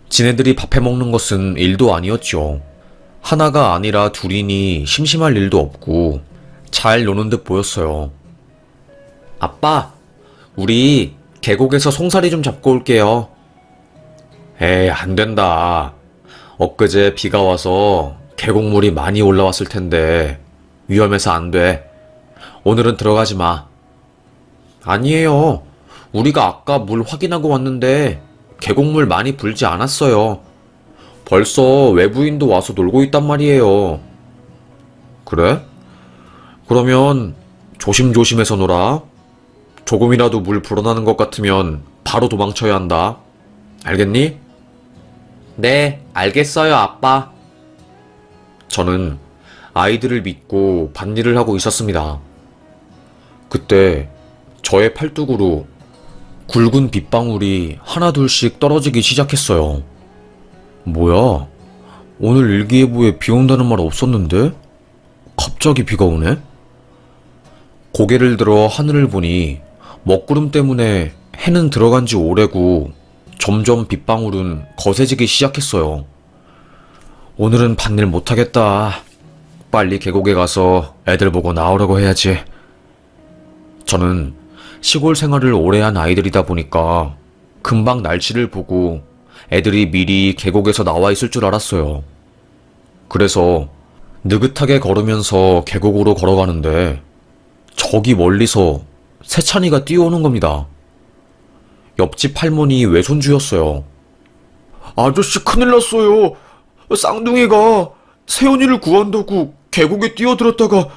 지네들이 밥해 먹는 것은 일도 아니었죠. 하나가 아니라 둘이니 심심할 일도 없고 잘 노는 듯 보였어요. 아빠, 우리 계곡에서 송사리 좀 잡고 올게요. 에이, 안 된다. 엊그제 비가 와서 계곡물이 많이 올라왔을 텐데 위험해서 안 돼. 오늘은 들어가지 마. 아니에요. 우리가 아까 물 확인하고 왔는데 계곡물 많이 불지 않았어요. 벌써 외부인도 와서 놀고 있단 말이에요. 그래? 그러면 조심조심해서 놀아. 조금이라도 물 불어나는 것 같으면 바로 도망쳐야 한다. 알겠니? 네, 알겠어요, 아빠. 저는 아이들을 믿고 밭일을 하고 있었습니다. 그때 저의 팔뚝으로 굵은 빗방울이 하나둘씩 떨어지기 시작했어요. 뭐야? 오늘 일기예보에 비 온다는 말 없었는데? 갑자기 비가 오네? 고개를 들어 하늘을 보니 먹구름 때문에 해는 들어간 지 오래고 점점 빗방울은 거세지기 시작했어요. 오늘은 밭일 못하겠다. 빨리 계곡에 가서 애들 보고 나오라고 해야지. 저는 시골 생활을 오래 한 아이들이다 보니까 금방 날씨를 보고 애들이 미리 계곡에서 나와 있을 줄 알았어요. 그래서 느긋하게 걸으면서 계곡으로 걸어가는데 저기 멀리서 새찬이가 뛰어오는 겁니다. 옆집 할머니 외손주였어요. 아저씨, 큰일 났어요. 쌍둥이가 세연이를 구한다고 계곡에 뛰어들었다가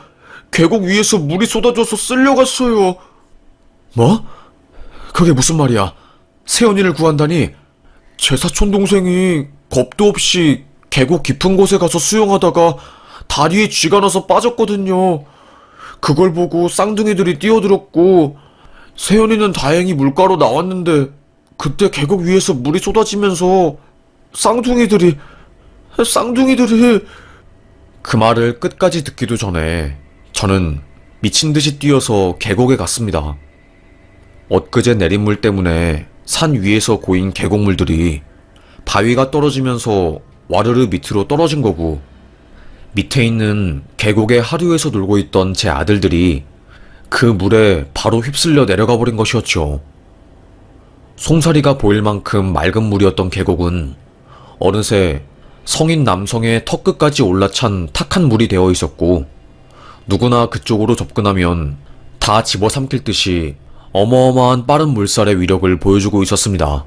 계곡 위에서 물이 쏟아져서 쓸려갔어요. 뭐? 그게 무슨 말이야? 세연이를 구한다니? 제 사촌 동생이 겁도 없이 계곡 깊은 곳에 가서 수영하다가 다리에 쥐가 나서 빠졌거든요. 그걸 보고 쌍둥이들이 뛰어들었고, 세연이는 다행히 물가로 나왔는데 그때 계곡 위에서 물이 쏟아지면서 쌍둥이들이 그 말을 끝까지 듣기도 전에 저는 미친 듯이 뛰어서 계곡에 갔습니다. 엊그제 내린 물 때문에 산 위에서 고인 계곡물들이 바위가 떨어지면서 와르르 밑으로 떨어진 거고, 밑에 있는 계곡의 하류에서 놀고 있던 제 아들들이 그 물에 바로 휩쓸려 내려가 버린 것이었죠. 송사리가 보일 만큼 맑은 물이었던 계곡은 어느새 성인 남성의 턱끝까지 올라찬 탁한 물이 되어 있었고, 누구나 그쪽으로 접근하면 다 집어삼킬 듯이 어마어마한 빠른 물살의 위력을 보여주고 있었습니다.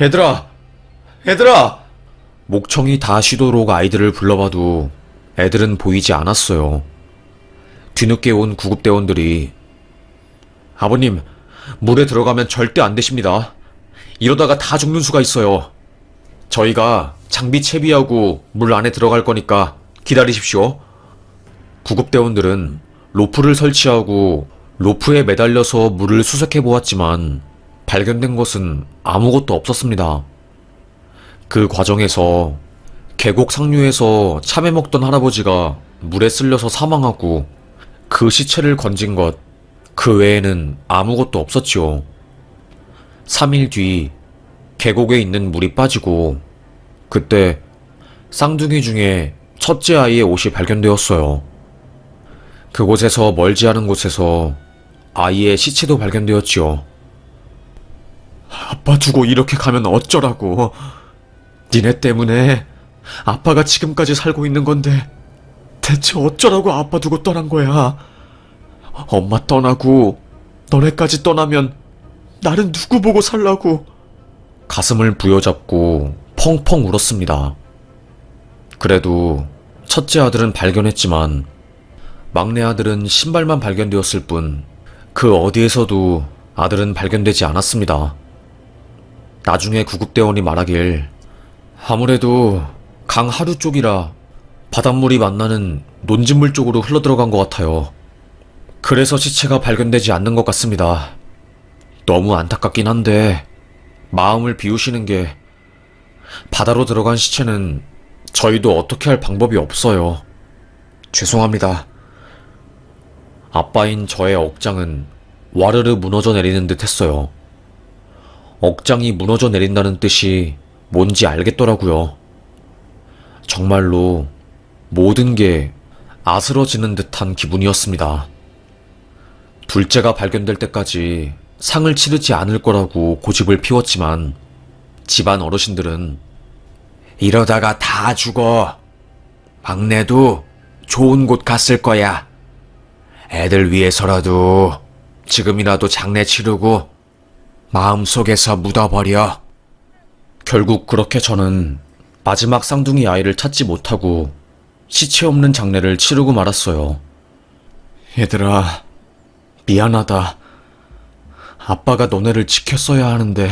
얘들아! 목청이 다 쉬도록 아이들을 불러봐도 애들은 보이지 않았어요. 뒤늦게 온 구급대원들이 아버님, 물에 들어가면 절대 안 되십니다. 이러다가 다 죽는 수가 있어요. 저희가 장비 채비하고 물 안에 들어갈 거니까 기다리십시오. 구급대원들은 로프를 설치하고 로프에 매달려서 물을 수색해 보았지만 발견된 것은 아무것도 없었습니다. 그 과정에서 계곡 상류에서 참외 먹던 할아버지가 물에 쓸려서 사망하고 그 시체를 건진 것, 그 외에는 아무것도 없었지요. 3일 뒤 계곡에 있는 물이 빠지고 그때 쌍둥이 중에 첫째 아이의 옷이 발견되었어요. 그곳에서 멀지 않은 곳에서 아이의 시체도 발견되었지요. 아빠 두고 이렇게 가면 어쩌라고. 니네 때문에 아빠가 지금까지 살고 있는 건데 대체 어쩌라고 아빠 두고 떠난 거야. 엄마 떠나고 너네까지 떠나면 나는 누구 보고 살라고. 가슴을 부여잡고 펑펑 울었습니다. 그래도 첫째 아들은 발견했지만 막내 아들은 신발만 발견되었을 뿐 그 어디에서도 아들은 발견되지 않았습니다. 나중에 구급대원이 말하길 아무래도 강 하류 쪽이라 바닷물이 만나는 논진물 쪽으로 흘러들어간 것 같아요. 그래서 시체가 발견되지 않는 것 같습니다. 너무 안타깝긴 한데 마음을 비우시는 게 바다로 들어간 시체는 저희도 어떻게 할 방법이 없어요. 죄송합니다. 아빠인 저의 억장은 와르르 무너져 내리는 듯 했어요. 억장이 무너져 내린다는 뜻이 뭔지 알겠더라고요. 정말로 모든 게 아스러지는 듯한 기분이었습니다. 둘째가 발견될 때까지 상을 치르지 않을 거라고 고집을 피웠지만 집안 어르신들은 이러다가 다 죽어. 막내도 좋은 곳 갔을 거야. 애들 위해서라도 지금이라도 장례 치르고 마음속에서 묻어버려. 결국 그렇게 저는 마지막 쌍둥이 아이를 찾지 못하고 시체 없는 장례를 치르고 말았어요. 얘들아, 미안하다. 아빠가 너네를 지켰어야 하는데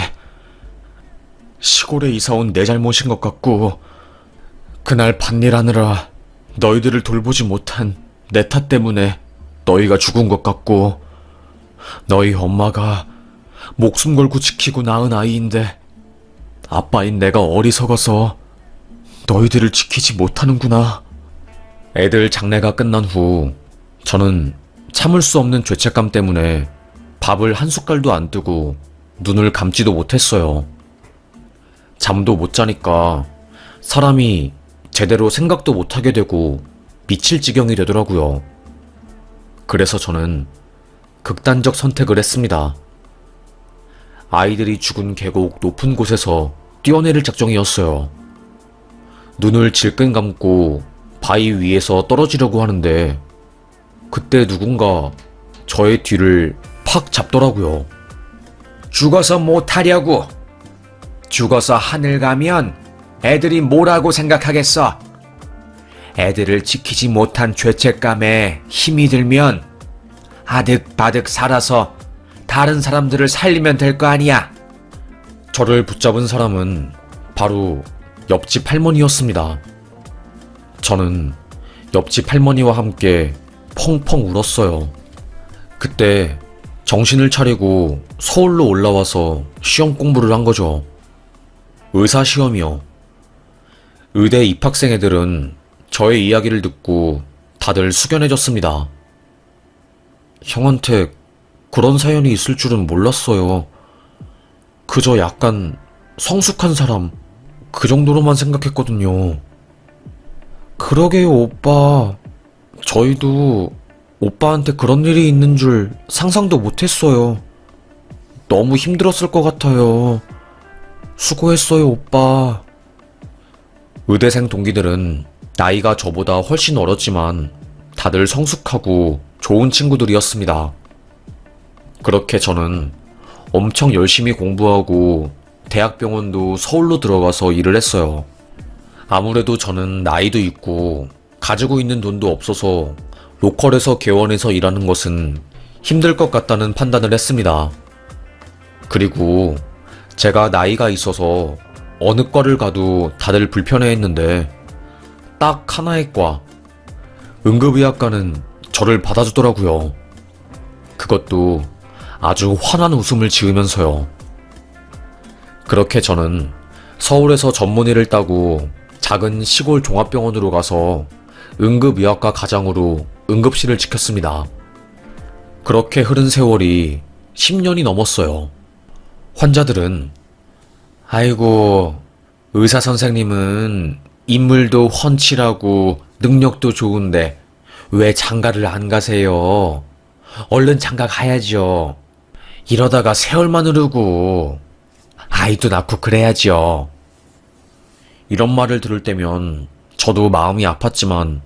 시골에 이사온 내 잘못인 것 같고 그날 밭일 하느라 너희들을 돌보지 못한 내 탓 때문에 너희가 죽은 것 같고 너희 엄마가 목숨 걸고 지키고 낳은 아이인데 아빠인 내가 어리석어서 너희들을 지키지 못하는구나. 애들 장례가 끝난 후 저는 참을 수 없는 죄책감 때문에 밥을 한 숟갈도 안 뜨고 눈을 감지도 못했어요. 잠도 못 자니까 사람이 제대로 생각도 못하게 되고 미칠 지경이 되더라고요. 그래서 저는 극단적 선택을 했습니다. 아이들이 죽은 계곡 높은 곳에서 뛰어내릴 작정이었어요. 눈을 질끈 감고 바위 위에서 떨어지려고 하는데 그때 누군가 저의 뒤를 팍 잡더라고요. 죽어서 못하려고. 죽어서 하늘 가면 애들이 뭐라고 생각하겠어. 애들을 지키지 못한 죄책감에 힘이 들면 아득바득 살아서 다른 사람들을 살리면 될 거 아니야. 저를 붙잡은 사람은 바로 옆집 할머니였습니다. 저는 옆집 할머니와 함께 펑펑 울었어요. 그때 정신을 차리고 서울로 올라와서 시험 공부를 한 거죠. 의사 시험이요. 의대 입학생 애들은 저의 이야기를 듣고 다들 숙연해졌습니다. 형한테 그런 사연이 있을 줄은 몰랐어요. 그저 약간 성숙한 사람, 그 정도로만 생각했거든요. 그러게요, 오빠. 저희도 오빠한테 그런 일이 있는 줄 상상도 못했어요. 너무 힘들었을 것 같아요. 수고했어요, 오빠. 의대생 동기들은 나이가 저보다 훨씬 어렸지만 다들 성숙하고 좋은 친구들이었습니다. 그렇게 저는 엄청 열심히 공부하고 대학병원도 서울로 들어가서 일을 했어요. 아무래도 저는 나이도 있고 가지고 있는 돈도 없어서 로컬에서 개원해서 일하는 것은 힘들 것 같다는 판단을 했습니다. 그리고 제가 나이가 있어서 어느 과를 가도 다들 불편해했는데 딱 하나의 과, 응급의학과는 저를 받아주더라고요. 그것도 아주 환한 웃음을 지으면서요. 그렇게 저는 서울에서 전문의를 따고 작은 시골 종합병원으로 가서 응급의학과 과장으로 응급실을 지켰습니다. 그렇게 흐른 세월이 10년이 넘었어요. 환자들은 아이고, 의사 선생님은 인물도 훤칠하고 능력도 좋은데 왜 장가를 안 가세요? 얼른 장가 가야죠. 이러다가 세월만 흐르고 아이도 낳고 그래야죠. 이런 말을 들을 때면 저도 마음이 아팠지만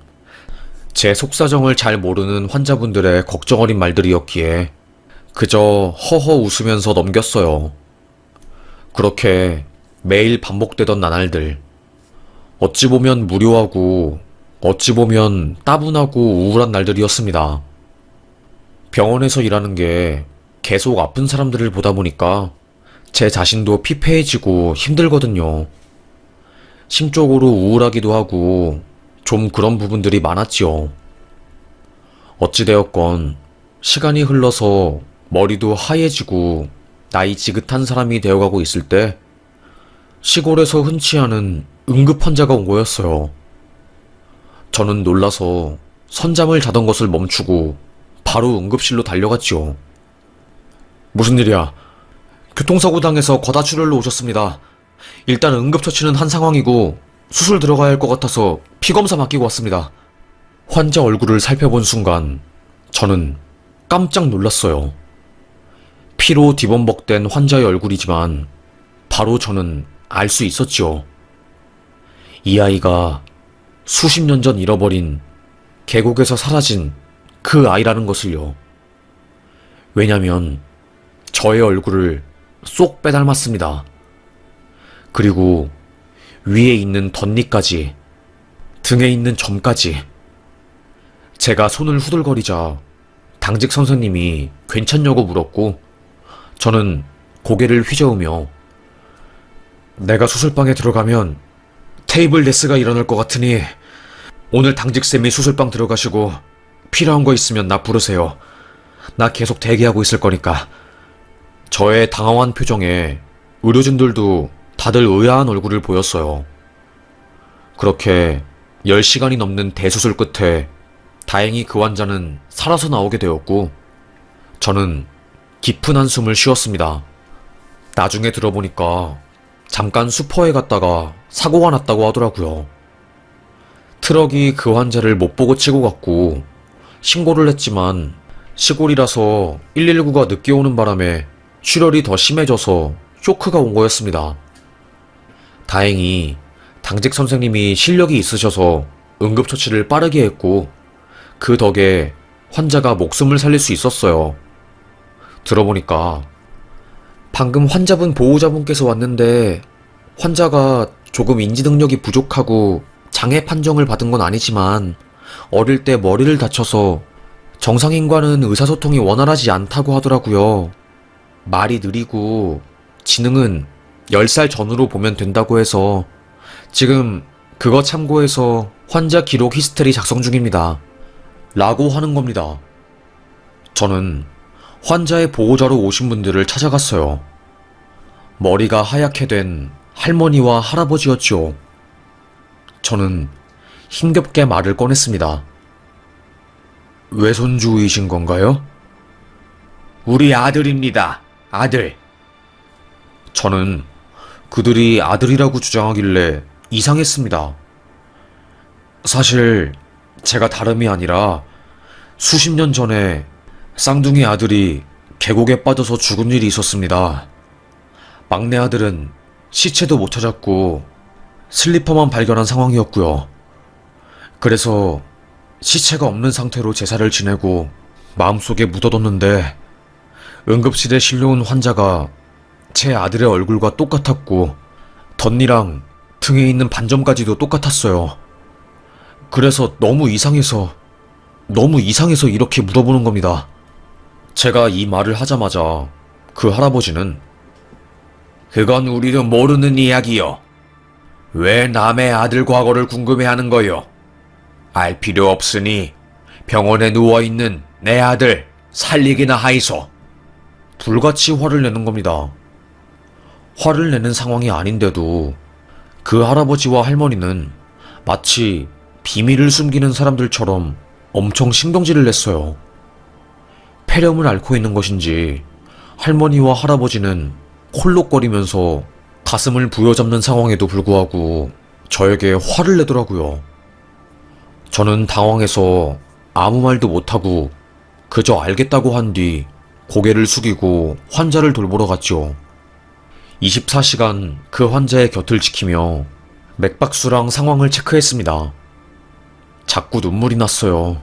제 속사정을 잘 모르는 환자분들의 걱정 어린 말들이었기에 그저 허허 웃으면서 넘겼어요. 그렇게 매일 반복되던 나날들. 어찌 보면 무료하고 어찌 보면 따분하고 우울한 날들이었습니다. 병원에서 일하는 게 계속 아픈 사람들을 보다 보니까 제 자신도 피폐해지고 힘들거든요. 심적으로 우울하기도 하고 좀 그런 부분들이 많았지요. 어찌되었건 시간이 흘러서 머리도 하얘지고 나이 지긋한 사람이 되어가고 있을 때 시골에서 흔치 않은 응급 환자가 온 거였어요. 저는 놀라서 선잠을 자던 것을 멈추고 바로 응급실로 달려갔지요. 무슨 일이야? 교통사고 당해서 과다출혈로 오셨습니다. 일단 응급처치는 한 상황이고 수술 들어가야 할 것 같아서 피검사 맡기고 왔습니다. 환자 얼굴을 살펴본 순간 저는 깜짝 놀랐어요. 피로 뒤범벅된 환자의 얼굴이지만 바로 저는 알 수 있었지요. 이 아이가 수십 년 전 잃어버린 계곡에서 사라진 그 아이라는 것을요. 왜냐면 저의 얼굴을 쏙 빼닮았습니다. 그리고 위에 있는 덧니까지, 등에 있는 점까지. 제가 손을 후들거리자 당직 선생님이 괜찮냐고 물었고 저는 고개를 휘저으며 내가 수술방에 들어가면 테이블 데스가 일어날 것 같으니 오늘 당직쌤이 수술방 들어가시고 필요한 거 있으면 나 부르세요. 나 계속 대기하고 있을 거니까. 저의 당황한 표정에 의료진들도 다들 의아한 얼굴을 보였어요. 그렇게 10시간이 넘는 대수술 끝에 다행히 그 환자는 살아서 나오게 되었고 저는 깊은 한숨을 쉬었습니다. 나중에 들어보니까 잠깐 슈퍼에 갔다가 사고가 났다고 하더라고요. 트럭이 그 환자를 못 보고 치고 갔고 신고를 했지만 시골이라서 119가 늦게 오는 바람에 출혈이 더 심해져서 쇼크가 온 거였습니다. 다행히 당직 선생님이 실력이 있으셔서 응급처치를 빠르게 했고 그 덕에 환자가 목숨을 살릴 수 있었어요. 들어보니까 방금 환자분 보호자분께서 왔는데 환자가 조금 인지 능력이 부족하고 장애 판정을 받은 건 아니지만 어릴 때 머리를 다쳐서 정상인과는 의사소통이 원활하지 않다고 하더라고요. 말이 느리고 지능은 10살 전후로 보면 된다고 해서 지금 그거 참고해서 환자 기록 히스토리 작성 중입니다. 라고 하는 겁니다. 저는 환자의 보호자로 오신 분들을 찾아갔어요. 머리가 하얗게 된 할머니와 할아버지였죠. 저는 힘겹게 말을 꺼냈습니다. 외손주이신 건가요? 우리 아들입니다. 아들. 저는 그들이 아들이라고 주장하길래 이상했습니다. 사실 제가 다름이 아니라 수십 년 전에 쌍둥이 아들이 계곡에 빠져서 죽은 일이 있었습니다. 막내 아들은 시체도 못 찾았고 슬리퍼만 발견한 상황이었고요. 그래서 시체가 없는 상태로 제사를 지내고 마음속에 묻어뒀는데 응급실에 실려온 환자가 제 아들의 얼굴과 똑같았고 덧니랑 등에 있는 반점까지도 똑같았어요. 그래서 너무 이상해서 이렇게 물어보는 겁니다. 제가 이 말을 하자마자 그 할아버지는 그건 우리도 모르는 이야기요. 왜 남의 아들 과거를 궁금해하는 거요? 알 필요 없으니 병원에 누워있는 내 아들 살리기나 하이소. 불같이 화를 내는 겁니다. 화를 내는 상황이 아닌데도 그 할아버지와 할머니는 마치 비밀을 숨기는 사람들처럼 엄청 신경질을 냈어요. 폐렴을 앓고 있는 것인지 할머니와 할아버지는 홀록거리면서 가슴을 부여잡는 상황에도 불구하고 저에게 화를 내더라고요. 저는 당황해서 아무 말도 못하고 그저 알겠다고 한 뒤 고개를 숙이고 환자를 돌보러 갔죠. 24시간 그 환자의 곁을 지키며 맥박수랑 상황을 체크했습니다. 자꾸 눈물이 났어요.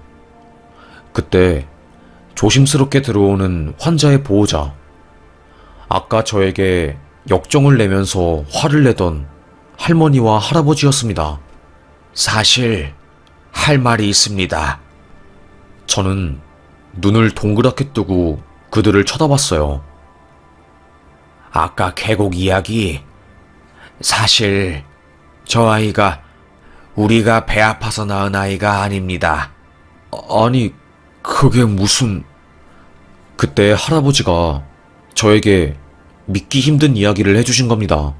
그때 조심스럽게 들어오는 환자의 보호자. 아까 저에게 역정을 내면서 화를 내던 할머니와 할아버지였습니다. 사실 할 말이 있습니다. 저는 눈을 동그랗게 뜨고 그들을 쳐다봤어요. 아까 계곡 이야기, 사실 저 아이가 우리가 배 아파서 낳은 아이가 아닙니다. 아니, 그게 무슨... 그때 할아버지가 저에게 믿기 힘든 이야기를 해주신 겁니다.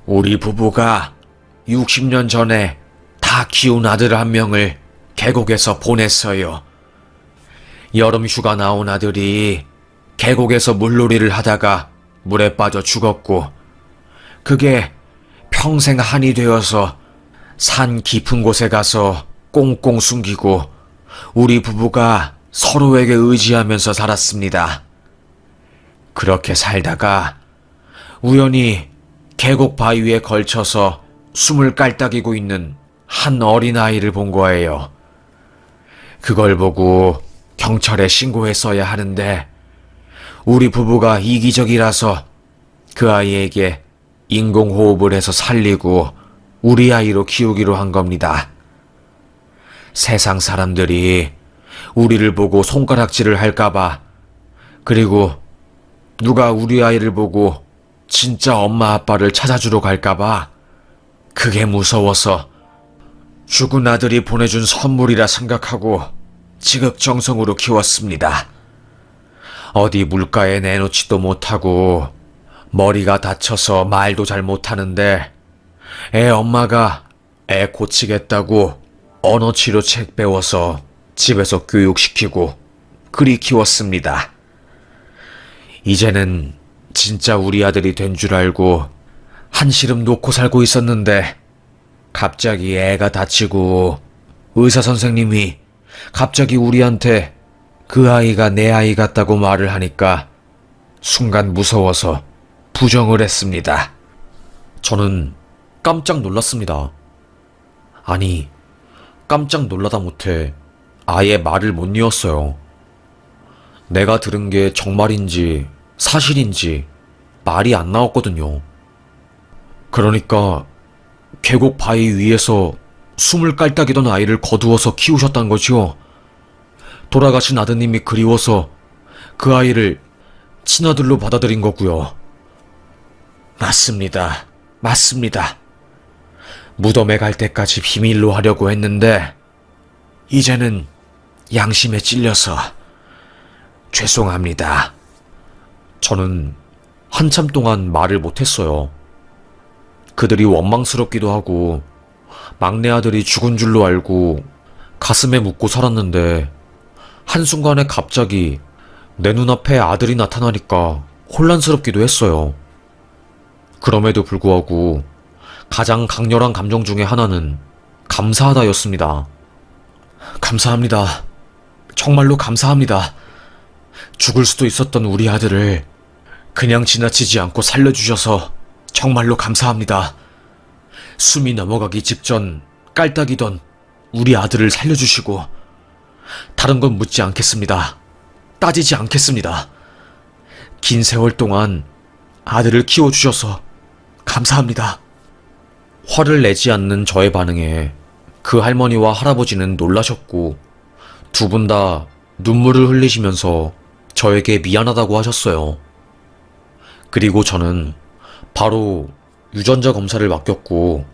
우리 부부가 60년 전에 다 키운 아들 한 명을 계곡에서 보냈어요. 여름 휴가 나온 아들이 계곡에서 물놀이를 하다가 물에 빠져 죽었고, 그게 평생 한이 되어서 산 깊은 곳에 가서 꽁꽁 숨기고 우리 부부가 서로에게 의지하면서 살았습니다. 그렇게 살다가 우연히 계곡 바위에 걸쳐서 숨을 깔딱이고 있는 한 어린아이를 본 거예요. 그걸 보고 경찰에 신고했어야 하는데 우리 부부가 이기적이라서 그 아이에게 인공호흡을 해서 살리고 우리 아이로 키우기로 한 겁니다. 세상 사람들이 우리를 보고 손가락질을 할까봐, 그리고 누가 우리 아이를 보고 진짜 엄마 아빠를 찾아주러 갈까봐 그게 무서워서 죽은 아들이 보내준 선물이라 생각하고 지극정성으로 키웠습니다. 어디 물가에 내놓지도 못하고 머리가 다쳐서 말도 잘 못하는데 애 엄마가 애 고치겠다고 언어치료 책 배워서 집에서 교육시키고 그리 키웠습니다. 이제는 진짜 우리 아들이 된 줄 알고 한시름 놓고 살고 있었는데 갑자기 애가 다치고 의사 선생님이 갑자기 우리한테 그 아이가 내 아이 같다고 말을 하니까 순간 무서워서 부정을 했습니다. 저는 깜짝 놀랐습니다. 아니, 깜짝 놀라다 못해 아예 말을 못 이었어요. 내가 들은 게 정말인지 사실인지 말이 안 나왔거든요. 그러니까 계곡 바위 위에서 숨을 깔딱이던 아이를 거두어서 키우셨단 거지요. 돌아가신 아드님이 그리워서 그 아이를 친아들로 받아들인 거고요. 맞습니다. 맞습니다. 무덤에 갈 때까지 비밀로 하려고 했는데 이제는 양심에 찔려서 죄송합니다. 저는 한참 동안 말을 못했어요. 그들이 원망스럽기도 하고 막내 아들이 죽은 줄로 알고 가슴에 묻고 살았는데 한순간에 갑자기 내 눈앞에 아들이 나타나니까 혼란스럽기도 했어요. 그럼에도 불구하고 가장 강렬한 감정 중에 하나는 감사하다였습니다. 감사합니다. 정말로 감사합니다. 죽을 수도 있었던 우리 아들을 그냥 지나치지 않고 살려주셔서 정말로 감사합니다. 숨이 넘어가기 직전 깔딱이던 우리 아들을 살려주시고 다른 건 묻지 않겠습니다. 따지지 않겠습니다. 긴 세월 동안 아들을 키워주셔서 감사합니다. 화를 내지 않는 저의 반응에 그 할머니와 할아버지는 놀라셨고 두 분 다 눈물을 흘리시면서 저에게 미안하다고 하셨어요. 그리고 저는 바로 유전자 검사를 맡겼고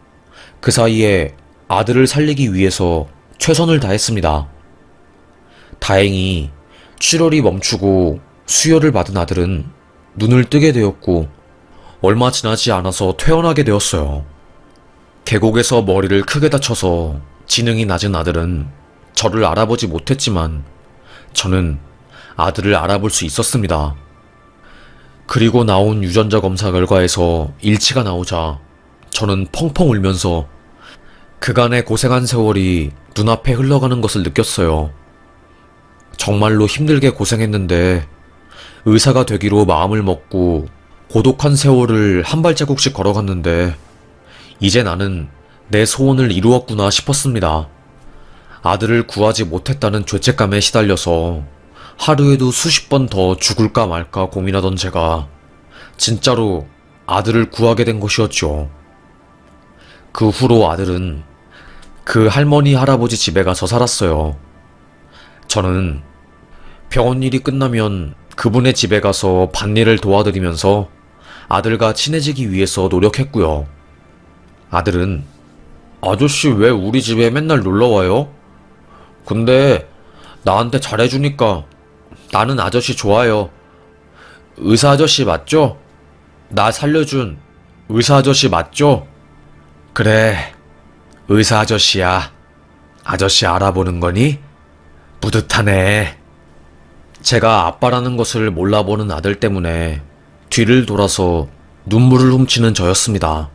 그 사이에 아들을 살리기 위해서 최선을 다했습니다. 다행히 출혈이 멈추고 수혈을 받은 아들은 눈을 뜨게 되었고 얼마 지나지 않아서 퇴원하게 되었어요. 계곡에서 머리를 크게 다쳐서 지능이 낮은 아들은 저를 알아보지 못했지만 저는 아들을 알아볼 수 있었습니다. 그리고 나온 유전자 검사 결과에서 일치가 나오자 저는 펑펑 울면서 그간의 고생한 세월이 눈앞에 흘러가는 것을 느꼈어요. 정말로 힘들게 고생했는데 의사가 되기로 마음을 먹고 고독한 세월을 한 발자국씩 걸어갔는데 이제 나는 내 소원을 이루었구나 싶었습니다. 아들을 구하지 못했다는 죄책감에 시달려서 하루에도 수십 번 더 죽을까 말까 고민하던 제가 진짜로 아들을 구하게 된 것이었죠. 그 후로 아들은 그 할머니 할아버지 집에 가서 살았어요. 저는 병원 일이 끝나면 그분의 집에 가서 밭일을 도와드리면서 아들과 친해지기 위해서 노력했고요. 아들은 아저씨 왜 우리 집에 맨날 놀러와요? 근데 나한테 잘해주니까 나는 아저씨 좋아요. 의사 아저씨 맞죠? 나 살려준 의사 아저씨 맞죠? 그래, 의사 아저씨야. 아저씨 알아보는 거니? 뿌듯하네. 제가 아빠라는 것을 몰라보는 아들 때문에 뒤를 돌아서 눈물을 훔치는 저였습니다.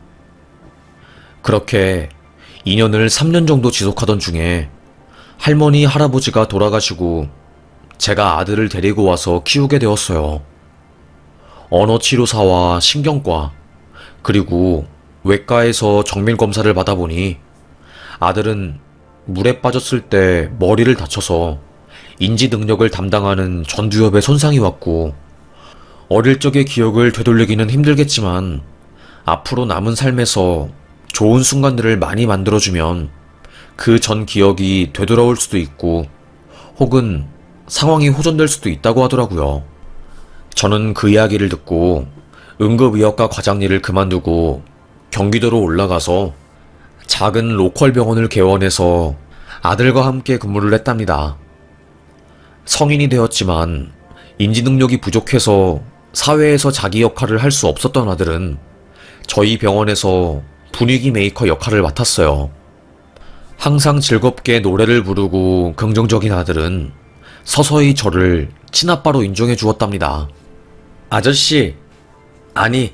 그렇게 2년을 3년 정도 지속하던 중에 할머니, 할아버지가 돌아가시고 제가 아들을 데리고 와서 키우게 되었어요. 언어치료사와 신경과 그리고 외과에서 정밀 검사를 받아보니 아들은 물에 빠졌을 때 머리를 다쳐서 인지 능력을 담당하는 전두엽에 손상이 왔고 어릴 적의 기억을 되돌리기는 힘들겠지만 앞으로 남은 삶에서 좋은 순간들을 많이 만들어주면 그 전 기억이 되돌아올 수도 있고 혹은 상황이 호전될 수도 있다고 하더라고요. 저는 그 이야기를 듣고 응급의학과 과장 일을 그만두고 경기도로 올라가서 작은 로컬 병원을 개원해서 아들과 함께 근무를 했답니다. 성인이 되었지만 인지 능력이 부족해서 사회에서 자기 역할을 할 수 없었던 아들은 저희 병원에서 분위기 메이커 역할을 맡았어요. 항상 즐겁게 노래를 부르고 긍정적인 아들은 서서히 저를 친아빠로 인정해 주었답니다. 아저씨, 아니,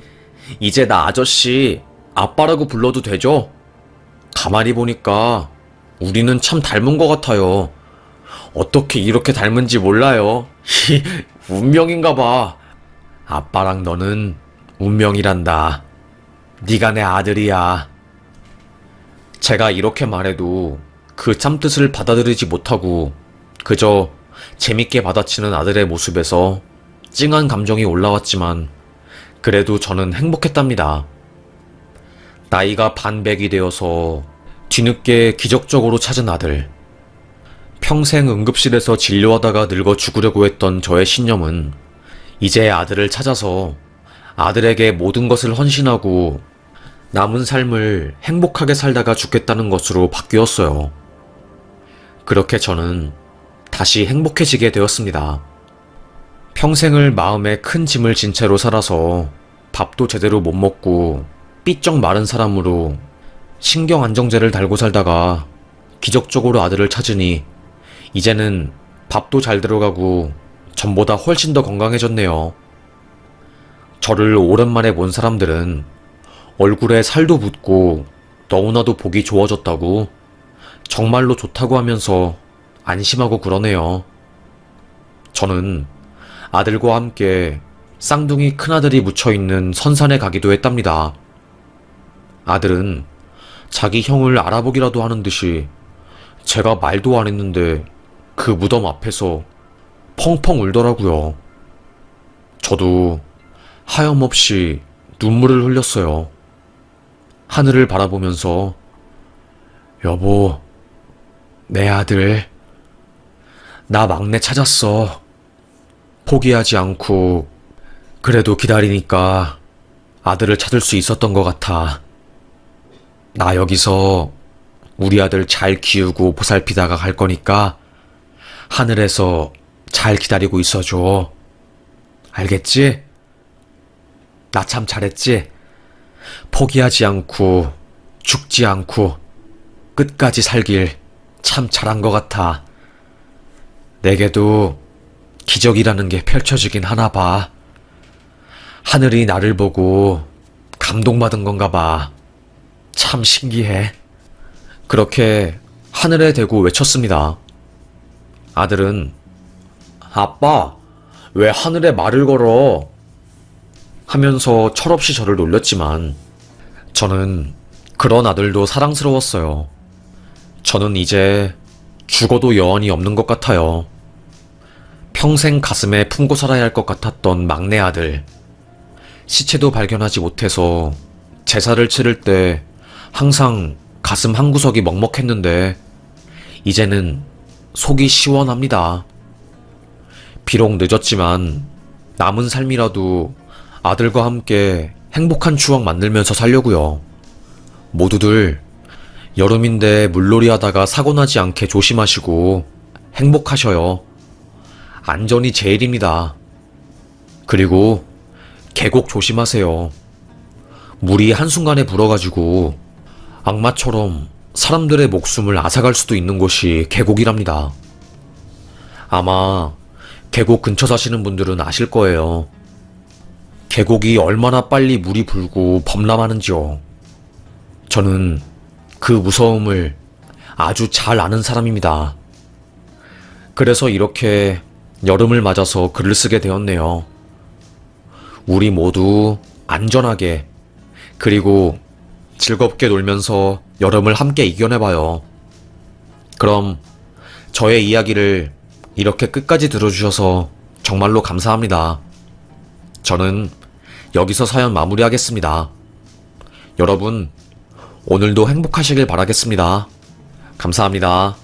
이제 나 아저씨, 아빠라고 불러도 되죠? 가만히 보니까 우리는 참 닮은 것 같아요. 어떻게 이렇게 닮은지 몰라요. 운명인가 봐. 아빠랑 너는 운명이란다. 네가 내 아들이야. 제가 이렇게 말해도 그 참뜻을 받아들이지 못하고 그저 재밌게 받아치는 아들의 모습에서 찡한 감정이 올라왔지만 그래도 저는 행복했답니다. 나이가 반백이 되어서 뒤늦게 기적적으로 찾은 아들. 평생 응급실에서 진료하다가 늙어 죽으려고 했던 저의 신념은 이제 아들을 찾아서 아들에게 모든 것을 헌신하고 남은 삶을 행복하게 살다가 죽겠다는 것으로 바뀌었어요. 그렇게 저는 다시 행복해지게 되었습니다. 평생을 마음에 큰 짐을 진 채로 살아서 밥도 제대로 못 먹고 삐쩍 마른 사람으로 신경 안정제를 달고 살다가 기적적으로 아들을 찾으니 이제는 밥도 잘 들어가고 전보다 훨씬 더 건강해졌네요. 저를 오랜만에 본 사람들은 얼굴에 살도 붙고 너무나도 보기 좋아졌다고 정말로 좋다고 하면서 안심하고 그러네요. 저는 아들과 함께 쌍둥이 큰아들이 묻혀있는 선산에 가기도 했답니다. 아들은 자기 형을 알아보기라도 하는 듯이 제가 말도 안 했는데 그 무덤 앞에서 펑펑 울더라고요. 저도 하염없이 눈물을 흘렸어요. 하늘을 바라보면서 여보, 내 아들, 나 막내 찾았어. 포기하지 않고 그래도 기다리니까 아들을 찾을 수 있었던 것 같아. 나 여기서 우리 아들 잘 키우고 보살피다가 갈 거니까 하늘에서 잘 기다리고 있어줘. 알겠지? 나 참 잘했지? 포기하지 않고 죽지 않고 끝까지 살길 참 잘한 것 같아. 내게도 기적이라는 게 펼쳐지긴 하나 봐. 하늘이 나를 보고 감동받은 건가 봐. 참 신기해. 그렇게 하늘에 대고 외쳤습니다. 아들은 아빠, 왜 하늘에 말을 걸어? 하면서 철없이 저를 놀렸지만 저는 그런 아들도 사랑스러웠어요. 저는 이제 죽어도 여한이 없는 것 같아요. 평생 가슴에 품고 살아야 할 것 같았던 막내 아들. 시체도 발견하지 못해서 제사를 치를 때 항상 가슴 한구석이 먹먹했는데 이제는 속이 시원합니다. 비록 늦었지만 남은 삶이라도 아들과 함께 행복한 추억 만들면서 살려고요. 모두들 여름인데 물놀이 하다가 사고 나지 않게 조심하시고 행복하셔요. 안전이 제일입니다. 그리고 계곡 조심하세요. 물이 한순간에 불어가지고 악마처럼 사람들의 목숨을 앗아갈 수도 있는 곳이 계곡이랍니다. 아마 계곡 근처 사시는 분들은 아실 거예요. 계곡이 얼마나 빨리 물이 불고 범람하는지요. 저는 그 무서움을 아주 잘 아는 사람입니다. 그래서 이렇게 여름을 맞아서 글을 쓰게 되었네요. 우리 모두 안전하게 그리고 즐겁게 놀면서 여름을 함께 이겨내봐요. 그럼 저의 이야기를 이렇게 끝까지 들어주셔서 정말로 감사합니다. 저는 여기서 사연 마무리하겠습니다. 여러분, 오늘도 행복하시길 바라겠습니다. 감사합니다.